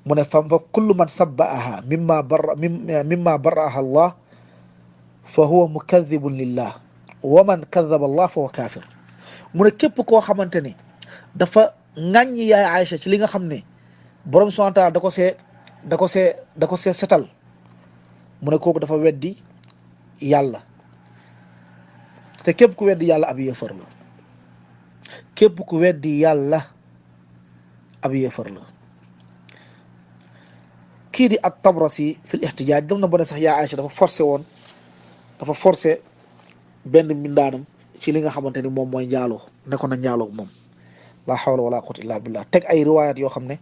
mu ne fa kullu man sabbaaha mimma barraaha allah fa huwa mukadibun lillah wa man kadaba allah fa huwa kaafir mu ne képp koo xamante ni dafa ŋàññi yaay Aïcha ci li nga xam ne borom subhaanahu wa taala da ko see setal mu ne kooku dafa weddi yàlla te képp ku weddi yàlla ab yéefar la képp ku weddi yàlla ab yéefar la kii di at-Tabrasi fi l-ihtijaaj dem na ba ne sax yaa Aïcha dafa forcé benn mbindaanam ci li nga xamante ni moom mooy njaaloo nekkoon na njaaloo moom la hawla wala quwwata illa billah teg ay riwaayat yoo xam ne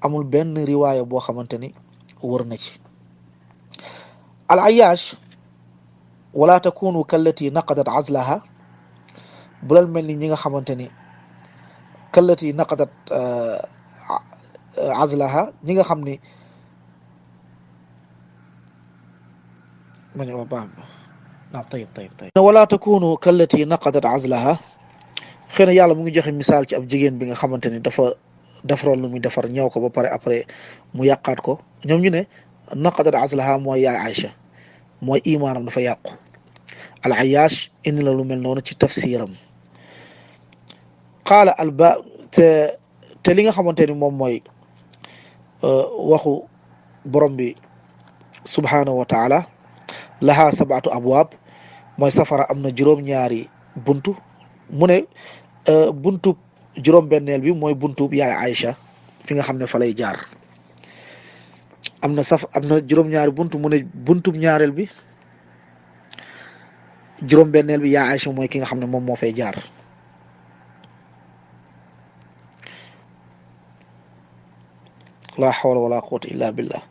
amul benn riwaaya boo xamante ni wër na ci al Ayyash wala takunu kallati naqadat azlaha bu leen mel ni ñi nga xamante ni kallati naqadat azlaha ñi nga xam ni wala takunu kallati naqadat azlaha xëy na yàlla mu ngi joxe misaal ci ab jigéen bi nga xamante ni dafa defaroon lu muy defar ñëw ko ba pare après mu yàqaat ko ñoom ñu ne naqadat azlaha mooy yaay Aïcha mooy imaanam dafa yàqu al Ayyash indi la lu mel noonu ci tafsiram qaala alba te li nga xamante ni moom mooy waxu borom bi subhanahu wa taala laha sab'atu abwaab mooy safara am na juróom-ñaari buntu mu ne buntu juróom-benneel bi mooy buntu yaay Aïcha fi nga xam ne fa lay jaar am na juróom-ñaari buntu mu ne buntu ñaareel bi juróom-benneel bi yaay Aïcha mooy ki nga xam ne moom moo fay jaar la hawla wala quwwata illa billah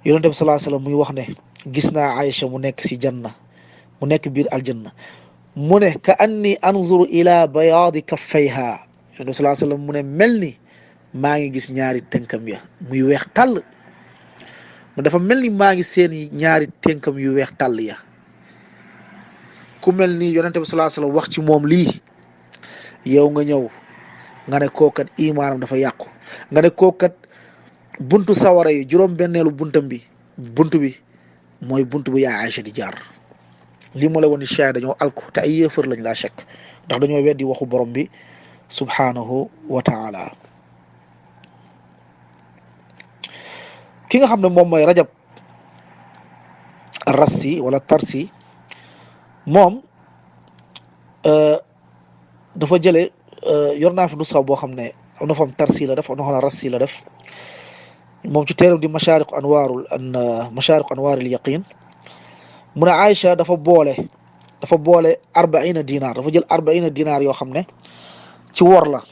yonent bi sallallahu alayhi wasallam muy wax ne gis naa Aïcha mu nekk si janna mu nekk biir aljanna mu ne ka anni anzuru ila bayaadi kaffayha yonent bi sallallahu alayhi wasallam mu ne mel ni maa ngi gis ñaari tënkam ya muy weex tàll mu dafa mel ni maa ngi seen ñaari tënkam yu weex tàll ya ku mel ni yonent bi sallallahu alayhi wasallam wax ci moom lii yow nga ñëw nga ne kookat imaanam dafa yàqu nga ne kookat buntu sawara yi juróom-benneelu buntu bi mooy buntu bu yaay Aïcha di jaar lii moo la woon ni chaay dañoo alku te ay yéefar lañ laa chekk ndax dañoo weddi waxu borom bi subhanahu wa taala ki nga xam ne moom mooy Rajab Rassi wala Tarsi moom dafa jële yor naa fi nusxa boo xam ne am na fa am Tarsi la def am na fa Rassi la def moom ci téeram di mashaariq anwaaril yaqin mu ne Aïcha dafa boole 40 dinar dafa jël 40 dinar yoo xam ne ci wor la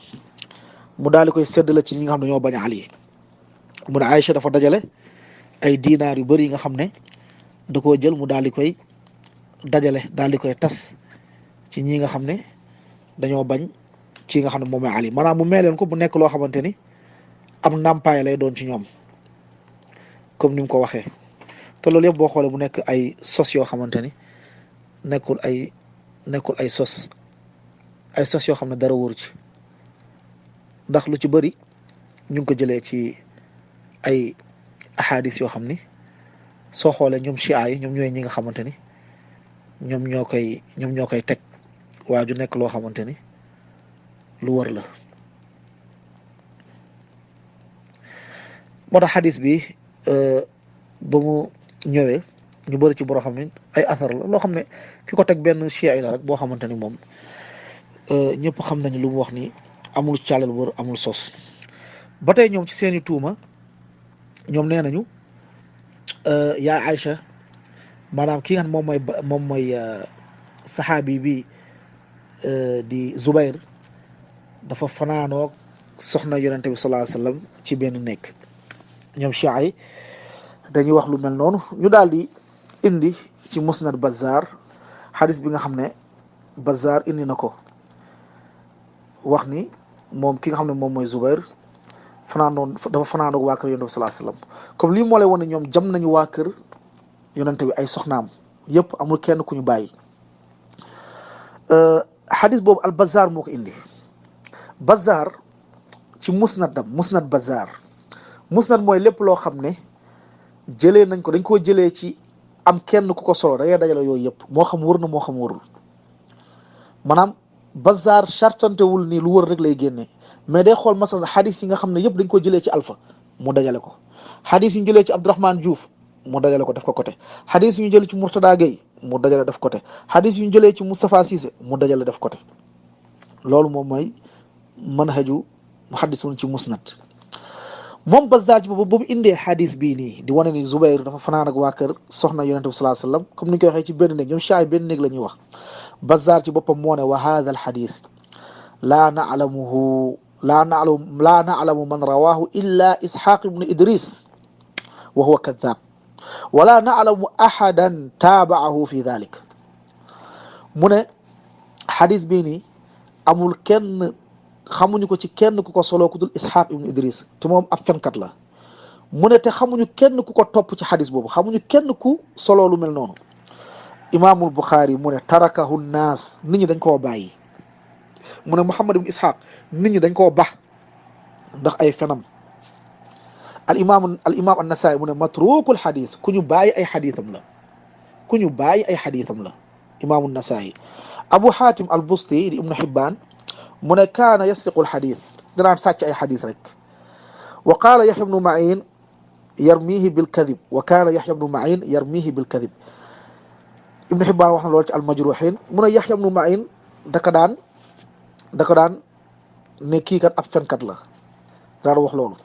mu daal di koy séddale ci ñi nga xam ne ñoo bañ Ali mu ne Aïcha dafa dajale ay dinar yu bëri yi nga xam ne da koo jël mu daal di koy dajale daal di koy tas ci ñi nga xam ne dañoo bañ ci nga xam ne moom mooy Ali maanaam mu meeleen ko mu nekk loo xamante ni am ndàmpaay lay doon ci ñoom comme ni mu ko waxee te loolu yëpp boo xoolee mu nekk ay sos yoo xamante ni nekkul ay sos yoo xam ne dara wóoru ci ndax lu ci bëri ñu ngi ko jëlee ci ay ahadis yoo xam ni soo xoolee ñoom chia yi ñoom ñooy ñi nga xamante ni ñoom ñoo koy teg waa ju nekk loo xamante ni lu wër la. moo tax xadis bi ba mu ñëwee ñu bëri ci boroo xam ne ay athar la loo xam ne ki ko teg benn chia yi la rek boo xamante ni moom ñëpp xam nañu lu mu wax ni amul càllal wër amul sos. ba tey ñoom ci seeni tuuma ñoom nee nañu yaa Aïcha maanaam ki nga xam moom mooy saxaabi bi di Zubayr dafa fanaanoog soxna yonente bi sallallahu alayhi wasallam ci benn nekk. ñoom chia yi dañuy wax lu mel noonu ñu daal di indi ci musnad Bazzar xadis bi nga xam ne Bazzar indi na ko wax ni moom ki nga xam ne moom mooy Zubayr dafa fanaanoog waa kër yonente bi sallallahu alayhi wasallam comme lii moo lay wane ñoom jam nañu waa kër yonente bi ay soxnaam yëpp amul kenn ku ñu bàyyi. xadis boobu al Bazzar moo ko indi. Bazzar ci musnad Bazzar musnad mooy lépp loo xam ne jëlee nañ ko dañ koo jëlee ci am kenn ku ko solo da ngay dajale yooyu yëpp moo xam wër na moo xam wërul maanaam Bazzar chartantewul ni lu wër rek lay génne mais day xool masala xadis yi nga xam ne yëpp dañ ko jëlee ci Alpha mu dajale ko xadis yi ñu jëlee ci Abdourahmane Diouf mu dajale ko def ko côté xadis yu ñu jëlee ci Mourtada Gueye mu dajale def côté xadis yu ñu jëlee ci Moustapha Cissé mu dajale def côté loolu moom mooy manhaju muhaddisun ci musnad. moom Bazzar ci boobu ba mu indee xadis bii nii di wane ni Zubayr dafa fanaan ak waa kër soxna yonente bi sallallahu alayhi wasallam comme ni ñu koy waxee ci benn néeg ñoom shaay benn néeg la ñuy wax. Bazzar ci boppam moo ne wa hadha al xadis laa na'lamu man rawahu illa Ishaq ibn Idris wa huwa kadhab wala na'lamu ahadan taaba'ahu fi dhalik. mu ne xadis bii nii amul kenn xamuñu ko ci kenn ku ko solo ku dul Ishaq ibn Idris te moom ab fenkat la. mu ne te xamuñu kenn ku ko topp ci xadis boobu xamuñu kenn ku solo lu mel noonu. imaamul Bukhari mu ne tarakahu naas nit ñi dañ koo bàyyi. mu ne Muhammad ibn Ishaq nit ñi dañ koo bax ndax ay fenam. al imam an-Nasaa'i mu ne matrukul xadis ku ñu bàyyi ay xadisam la imaamu an-Nasaa'i. Abu Hatim al-Busti di Ibnu Hibbaan mu ne kaana yasriqu al-xadis danaan sàcc ay xadis rek. wa qaala Yaxya ibnu Ma'iin yarmihi bil-kadib wa kaana Yaxya ibnu Ma'iin yarmihi bil-kadib. Ibnu Hibbaan wax na loolu ci al-Majruuhiin mu ne Yaxya ibnu Ma'iin da ko daan ne kii kat ab fenkat la daan wax loolu.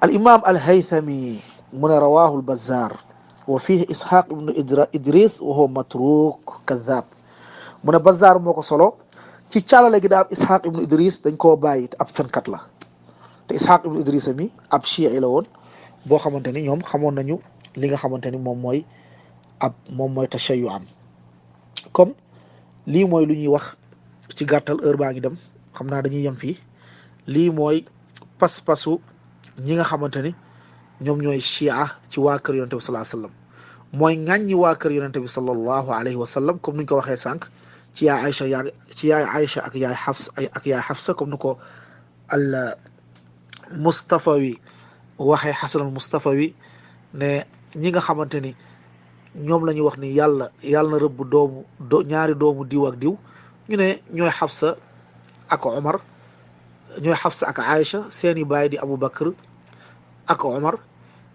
al imam al-Haythami mu ne rawaahu al-Bazzar wa fiihi Ishaq ibnu Idris wa huwa matruk kadhab. mu ne Bazzar moo ko solo ci càllale gi daa am Ishaq ibnu Idris dañ koo bàyyi ab fenkat la te Ishaq ibnu Idris mi ab chiites la woon boo xamante ni ñoom xamoon nañu li nga xamante ni moom mooy tashayyu am. comme lii mooy lu ñuy wax ci gàttal heure baa ngi dem xam naa dañuy yem fii lii mooy pas-pasu ñi nga xamante ni ñoom ñooy chia ci waa kër yonente bi sallallahu alayhi wa sallam mooy ŋàññi waa kër yonente bi sallallahu alayhi wa sallam comme ni ñu ko waxee sànq ci yaay Aïcha ak yaay Xafsa comme ni ko al Mustafawi waxee Xasan al Mustafawi ne ñi nga xamante ni ñoom la ñuy wax ni yàlla na rëbb ñaari doomu diw ak diw ñu ne ñooy Xafsa ak Omar ñooy Xafsa ak Aïcha seeni baay di Abu Bakr ak Omar.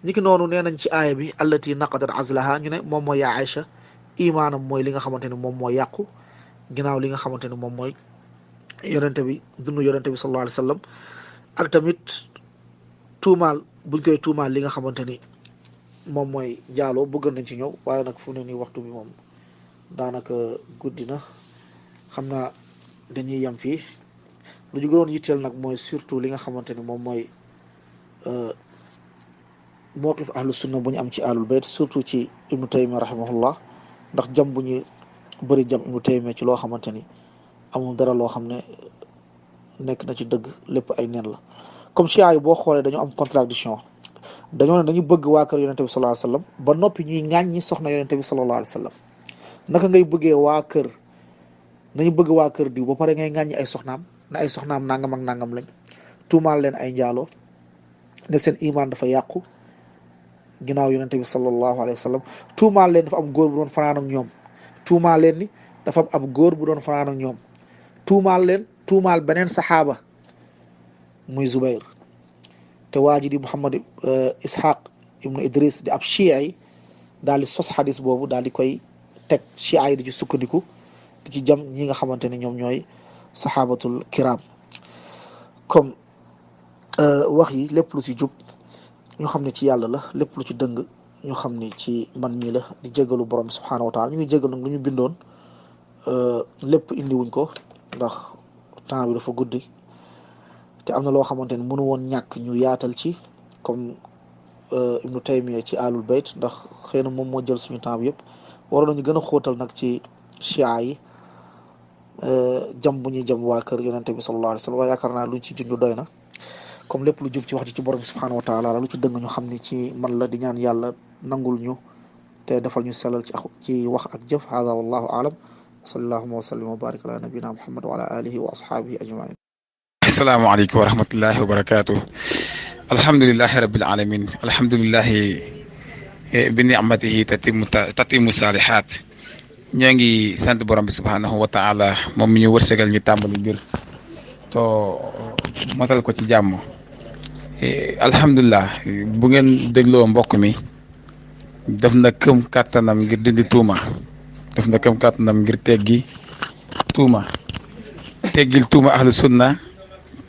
ñi ki noonu nee nañ ci aaya bi allati naqadat azlaha ñu ne moom mooy yaa Aïcha imaanam mooy li nga xamante ni moom mooy yàqu ginnaaw li nga xamante ni moom mooy yonente bi dund yonente bi sallallahu alayhi wa sallam ak tamit tuumaal buñ koy tuumaal li nga xamante ni moom mooy njaaloo bëgg nañ ci ñëw waaye nag fu ne nii waxtu bi moom daanaka guddi na xam naa dañuy yem fii lu ñu gënoon yitteel nag mooy surtout li nga xamante ni moom mooy mawqif ahlu sunna bu ñu am ci ahlul bayt surtout ci Ibnu Taymiya rahimahullah ndax jam bu ñu bëri jam Ibnu Taymiya ci loo xamante ni amul dara loo xam ne nekk na ci dëgg lépp ay nen la. comme chia yi boo xoolee dañoo am contradiction dañoo ne dañu bëgg waa kër yonente bi sallallahu alayhi wasallam ba noppi ñuy ŋàññi soxna yonente bi sallallahu alayhi wasallam naka ngay bëggee nañu bëgg waa kër diw ba pare ngay ŋàññi ay soxnaam ne ay soxnaam nangam ak nangam lañ tuumaal leen ay njaaloo ne seen imaan dafa yàqu ginnaaw yonente bi sallallahu alayhi wa sallam tuumaal leen dafa am góor bu doon fanaan ak ñoom tuumaal leen ni dafa am ab góor bu doon fanaan ak ñoom tuumaal beneen saxaaba muy Zubayr te waa ji di Muhammad Ishaq ibnu Idris di ab chia yi daal di sos xadis boobu daal di koy teg chia yi di ci sukkandiku di ci jam ñi nga xamante ne ñoom ñooy saxaabatul kiram comme wax yi lépp lu ci jub ñu xam ne ci yàlla la lépp lu ci dëng ñu xam ne ci man mii la di jégalu borom subhanahu wa taala ñu ngi jégal nag lu ñu bindoon lépp indi wuñ ko ndax temps bi dafa guddi te am na loo xamante ne mënu woon ñàkk ñu yaatal ci comme ibnu taymiya ci alul bayt ndax xëy na moom moo jël suñu temps bi yëpp waroon nañu gën a xóotal nag ci chia yi jam bu ñuy jam waa kër yonente bi sallallahu alayhi wa sallam waaye yaakaar naa luñ ci junj doy na comme lépp lu jub ci wax ji ci borom bi subhanahu wa taala lu ci dëng ñu xam ni ci man la di ñaan yàlla nangul ñu te defal ñu selal ci wax ak jëf hada wallahu aalam sallallahu wa sallam wa barik ala nabina muhammad wa ala alihi wa ashabihi ajmain. asalaamaaleykum wa rahmatullahi wa barakaatu. alhamdulilahi rabbil alamin alhamdulilahi bi nicmatihi tatimu saalihaat. ñoo ngi sant borom bi subhanahu wa taala moom mi ñu wërsëgal ñu tàmbali mbir to matal ko ci jàmm. alhamdulilah bu ngeen dégloo mbokk mi def na këm kàttanam ngir dindi tuuma def na këm kàttanam ngir teggil tuuma ahlu sunna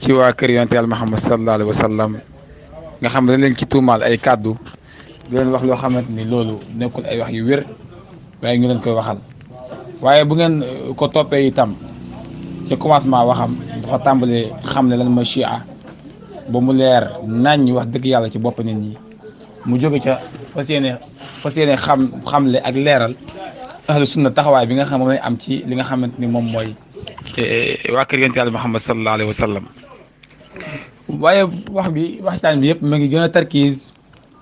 ci waa kër yonente yàlla Muhammad sallallahu alayhi wa sallam nga xam ne dañ leen ci tuumaal ay kàddu di leen wax loo xamante ni loolu nekkul ay wax yu wér waaye ñu leen koy waxal waaye bu ngeen ko toppee itam ci commencement waxam dafa tàmbalee xam ne lan mooy chia ba mu leer nañ wax dëgg yàlla ci bopp nit ñi mu jóge ca fas yéene xamle ak leeral ahlu sunna taxawaay bi nga xam moom lañ am ci li nga xamante ni moom mooy waa kër yonent yàlla Muhammad sallallahu alayhi wa sallam. waaye waxtaan bi yëpp mu ngi gën a tarkiis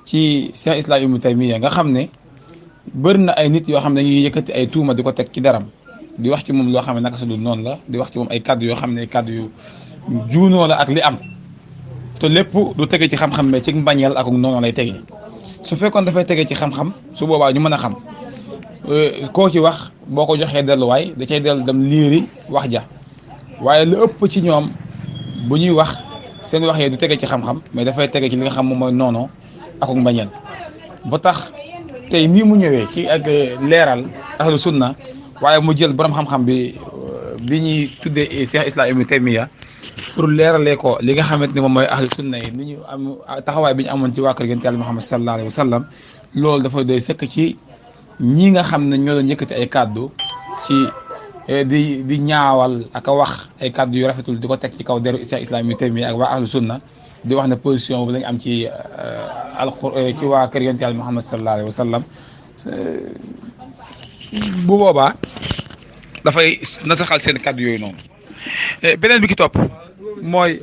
ci Cheikh Islam Ibnu Taymiya nga xam ne bëri na ay nit yoo xam ne dañuy yëkkati ay tuuma di ko teg ci daram di wax ci moom loo xam ne naka su dul noonu la di wax ci moom ay kàddu yoo xam ne ay kàddu yu juunoo la ak li am te lépp du tege ci xam-xam mais ci mbañeel ak noonu lay tege su fekkoon dafay tege ci xam-xam su boobaa ñu mën a xam koo ci wax boo ko joxee delluwaay da cay dellu dem liiri wax ja waaye lu ëpp ci ñoom bu ñuy wax seen wax yee du tege ci xam-xam mais dafay tege ci li nga xam moom mooy noonu ak mbañeel ba tax tey nii mu ñëwee ci ak leeral ahlu sunna waaye mu jël borom xam-xam bi ñuy tuddee Cheikh Islam Ibnu Taymiya pour leeralee ko li nga xamante ni moom mooy ahlu sunna yi ni ñu am taxawaay bi ñu amoon ci waa kër yonent Yàlla Muhammad sallallahu alayhi wa sallam loolu dafa doy sëkk ci ñi nga xam ne ñoo doon yëkkati ay kàddu ci di ñaawal ak a wax ay kàddu yu rafetul di ko teg ci kaw deru Cheikh Islam Ibnu Taymiya ak waa ahlu sunna di wax ne position boobu lañ am ci alquraan ci waa kër yonent Yàlla Muhammad sallallahu alayhi wa sallam bu boobaa dafay nasaxal seen kàddu yooyu noonu. beneen bi ki topp mooy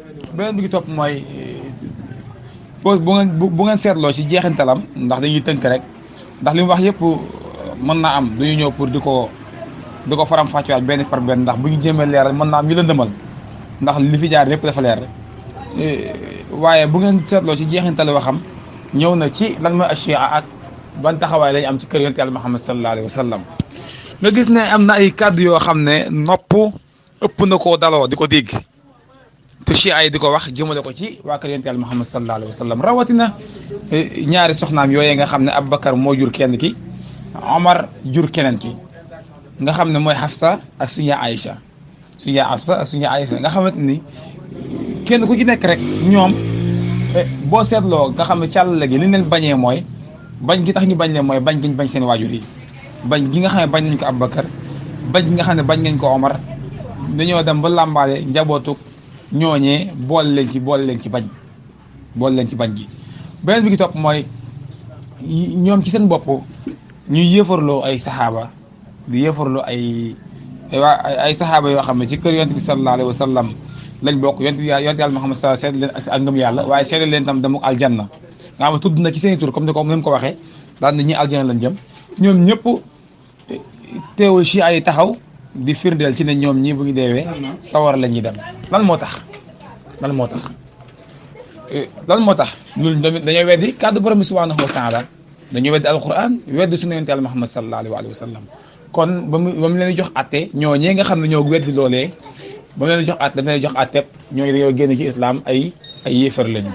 bu ngeen seetloo ci jeexintalam ndax dañuy tënk rek ndax li mu wax yëpp mën naa am duñu ñëw pour di ko faram-fàccewaat benn par benn ndax bu ñu jéemee leeral mën naa am ñu lëndëmal ndax li fi jaar lépp dafa leer waaye bu ngeen seetloo ci jeexintal waxam ñëw na ci lan mooy ashia ak ban taxawaay lañ am ci kër yonent Yàlla Muhammad sallallahu alayhi wa sallam nga gis ne am na ay kàddu yoo xam ne nopp ëpp na koo daloo di ko dégg te chia yi di ko wax jëmale ko ci waa kër yonent Yàlla Muhammad sallallahu alayhi wa sallam rawatina ñaari soxnaam yooyee nga xam ne Abubakar moo jur kenn ki Omar jur keneen ki nga xam ne mooy Hafsa ak suñu Aïcha nga xamante ni kenn ku ci nekk rek ñoom boo seetloo nga xam ne càllale gi li leen bañee mooy bañ gi tax ñu bañ leen mooy bañ gi ñu bañ seen waajur yi bañ gi nga xam ne bañ nañ ko Abubakar bañ gi nga xam ne bañ nañ ko Omar dañoo dem ba làmbaale njabootu ñooñee boole leen ci bañ gi beneen bi gi topp mooy ñoom ci seen bopp ñuy yëfarloo ay saxaaba di yëfarloo ay saxaaba yoo xam ne ci kër yonent bi sallallahu alayhi wa sallam lañ bokk yonent Yàlla Muhammad sallallahu alayhi wa sallam seede leen ak ngëm yàlla waaye seede leen tam demuk aljanna nga xam ne tudd na ci seen i tur comme ni mu ko waxee daan na ñi aljanna lañ jëm ñoom ñëpp teewul ci ay taxaw di firndeel ci ne ñoom ñii bu ñu deewee sawar la ñuy dem lan moo tax loolu dañoo weddi kàddu borom bi subhanahu wa taala dañuy weddi alquran weddi sunna yonent yàlla Muhammad sallallahu alayhi wa sallam kon ba mu leen jox atte ñoo ñee nga xam ne ñoo weddi loolee ba mu leen jox atte dafa leen jox atteb ñooñu dañoo génn ci islam ay yéefar lañu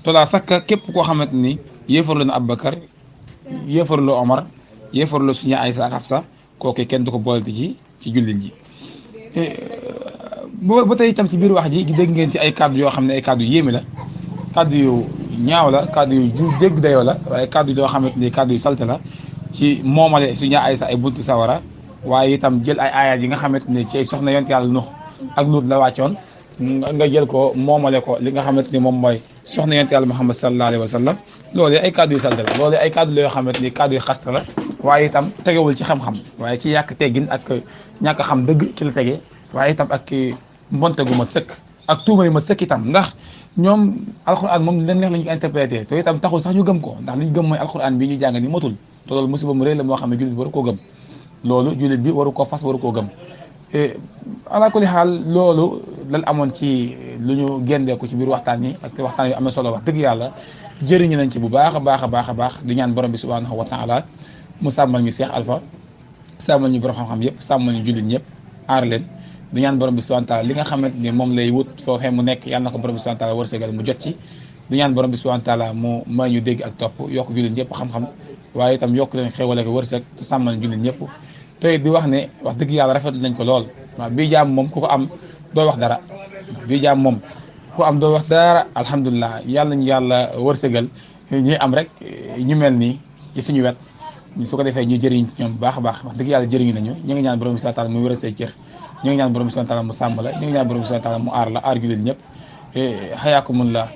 tolaa sakka képp koo xamante ni yéefar la na Abubakar yéefar la Omar yéefar la suñu Aysa ak Hafsa kooku kenn du ko boole ci jullit ñi ba tey itam ci biir wax ji dégg ngeen ci ay kàddu yoo xam ne ay kàddu yéeme la kàddu yu ñaaw la kàddu yu dégg dayoo la waaye kàddu yoo xamante ni kàddu yu salte la ci moomale suñu Aysa ay buntu sawara waaye itam jël ay aayaat yi nga xamante ni ci ay soxna yonent yàlla Nuux ak Luut la wàccoon nga jël ko moomale ko li nga xamante ni moom mooy soxna yonent yàlla Muhammad sallallahu alayhi wa sallam loolee ay kàddu yu salte la loolee ay kàddu la yoo xamante ni kàddu yu xasta la waaye itam tegewul ci xam-xam waaye ci yàq teggin ak ñàkk a xam dëgg ci la tege waaye itam ak mbonte gu ma sëkk ak tuuma yu ma sëkk itam ndax ñoom alxuraan moom leen neex la ñu ko interprété te itam taxul sax ñu gëm ko ndax li ñu gëm mooy alxuraan bi ñu jàng ni matul te loolu musiba mu rëy la moo xam ne jullit bi waru koo gëm loolu jullit bi waru koo fas waru koo gëm ala kulli xaal loolu lan amoon ci lu ñu géndeeku ci biir waxtaan yi ak waxtaan yu am na solo wax dëgg yàlla jëriñu nañ ci bu baax a baax a baax a baax di ñaan borom bi subhanahu wa taala mu sàmmal ñu Cheikh Alpha sàmmal ñu borom xam-xam yëpp sàmmal ñu jullit ñëpp aar leen di ñaan borom bi subhanahu wa taala li nga xamante ni moom lay wut foofee mu nekk yàlla na ko borom bi subhanahu wa taala wërsëgal mu jot ci di ñaan borom bi subhanahu wa taala mu may ñu dégg ak topp yokk jullit ñëpp xam-xam waaye itam yokk leen xéwale ko wërsëg sàmmal jullit ñëpp te di wax ne wax dëgg yàlla rafetlu nañ ko lool waaw bii jaam moom ku ko am doo wax dara bii jaam moom ku am doo wax dara alhamdulilah yàlla ñu yàlla wërsëgal ñuy am rek ñu mel nii ci suñu wet su ko defee ñu jëriñ ñoom bu baax a baax wax dëgg yàlla jëriñu nañu ñu ngi ñaan borom bi subhanahu wa taala mu wéral say cër ñu ngi ñaan borom bi subhanahu wa taala mu sàmm la ñu ngi ñaan borom bi subhanahu wa taala mu aar la aar jullit ñëpp xayaakumullah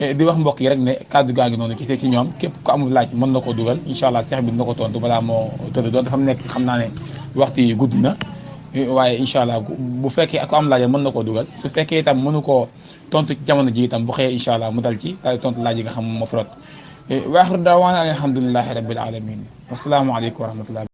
di wax mbokk yi rek ne kàddu gaa ngi noonu gisee ci ñoom képp ku amul laaj mën na koo dugal incha allah seex bi dina ko tontu balaa moo tëdd doon dafa nekk xam naa ne waxtu yi gudd na waaye incha allah bu fekkee ku am laaj mën na koo dugal su fekkee itam mënu koo tontu ci jamono ji itam bu xëyee incha allah mu dal ci daal di tontu laaj yi nga xam moo frot wa axiru daawaana alhamdulillahi rabbil alamin wasalaamu aleykum wa rahmatullah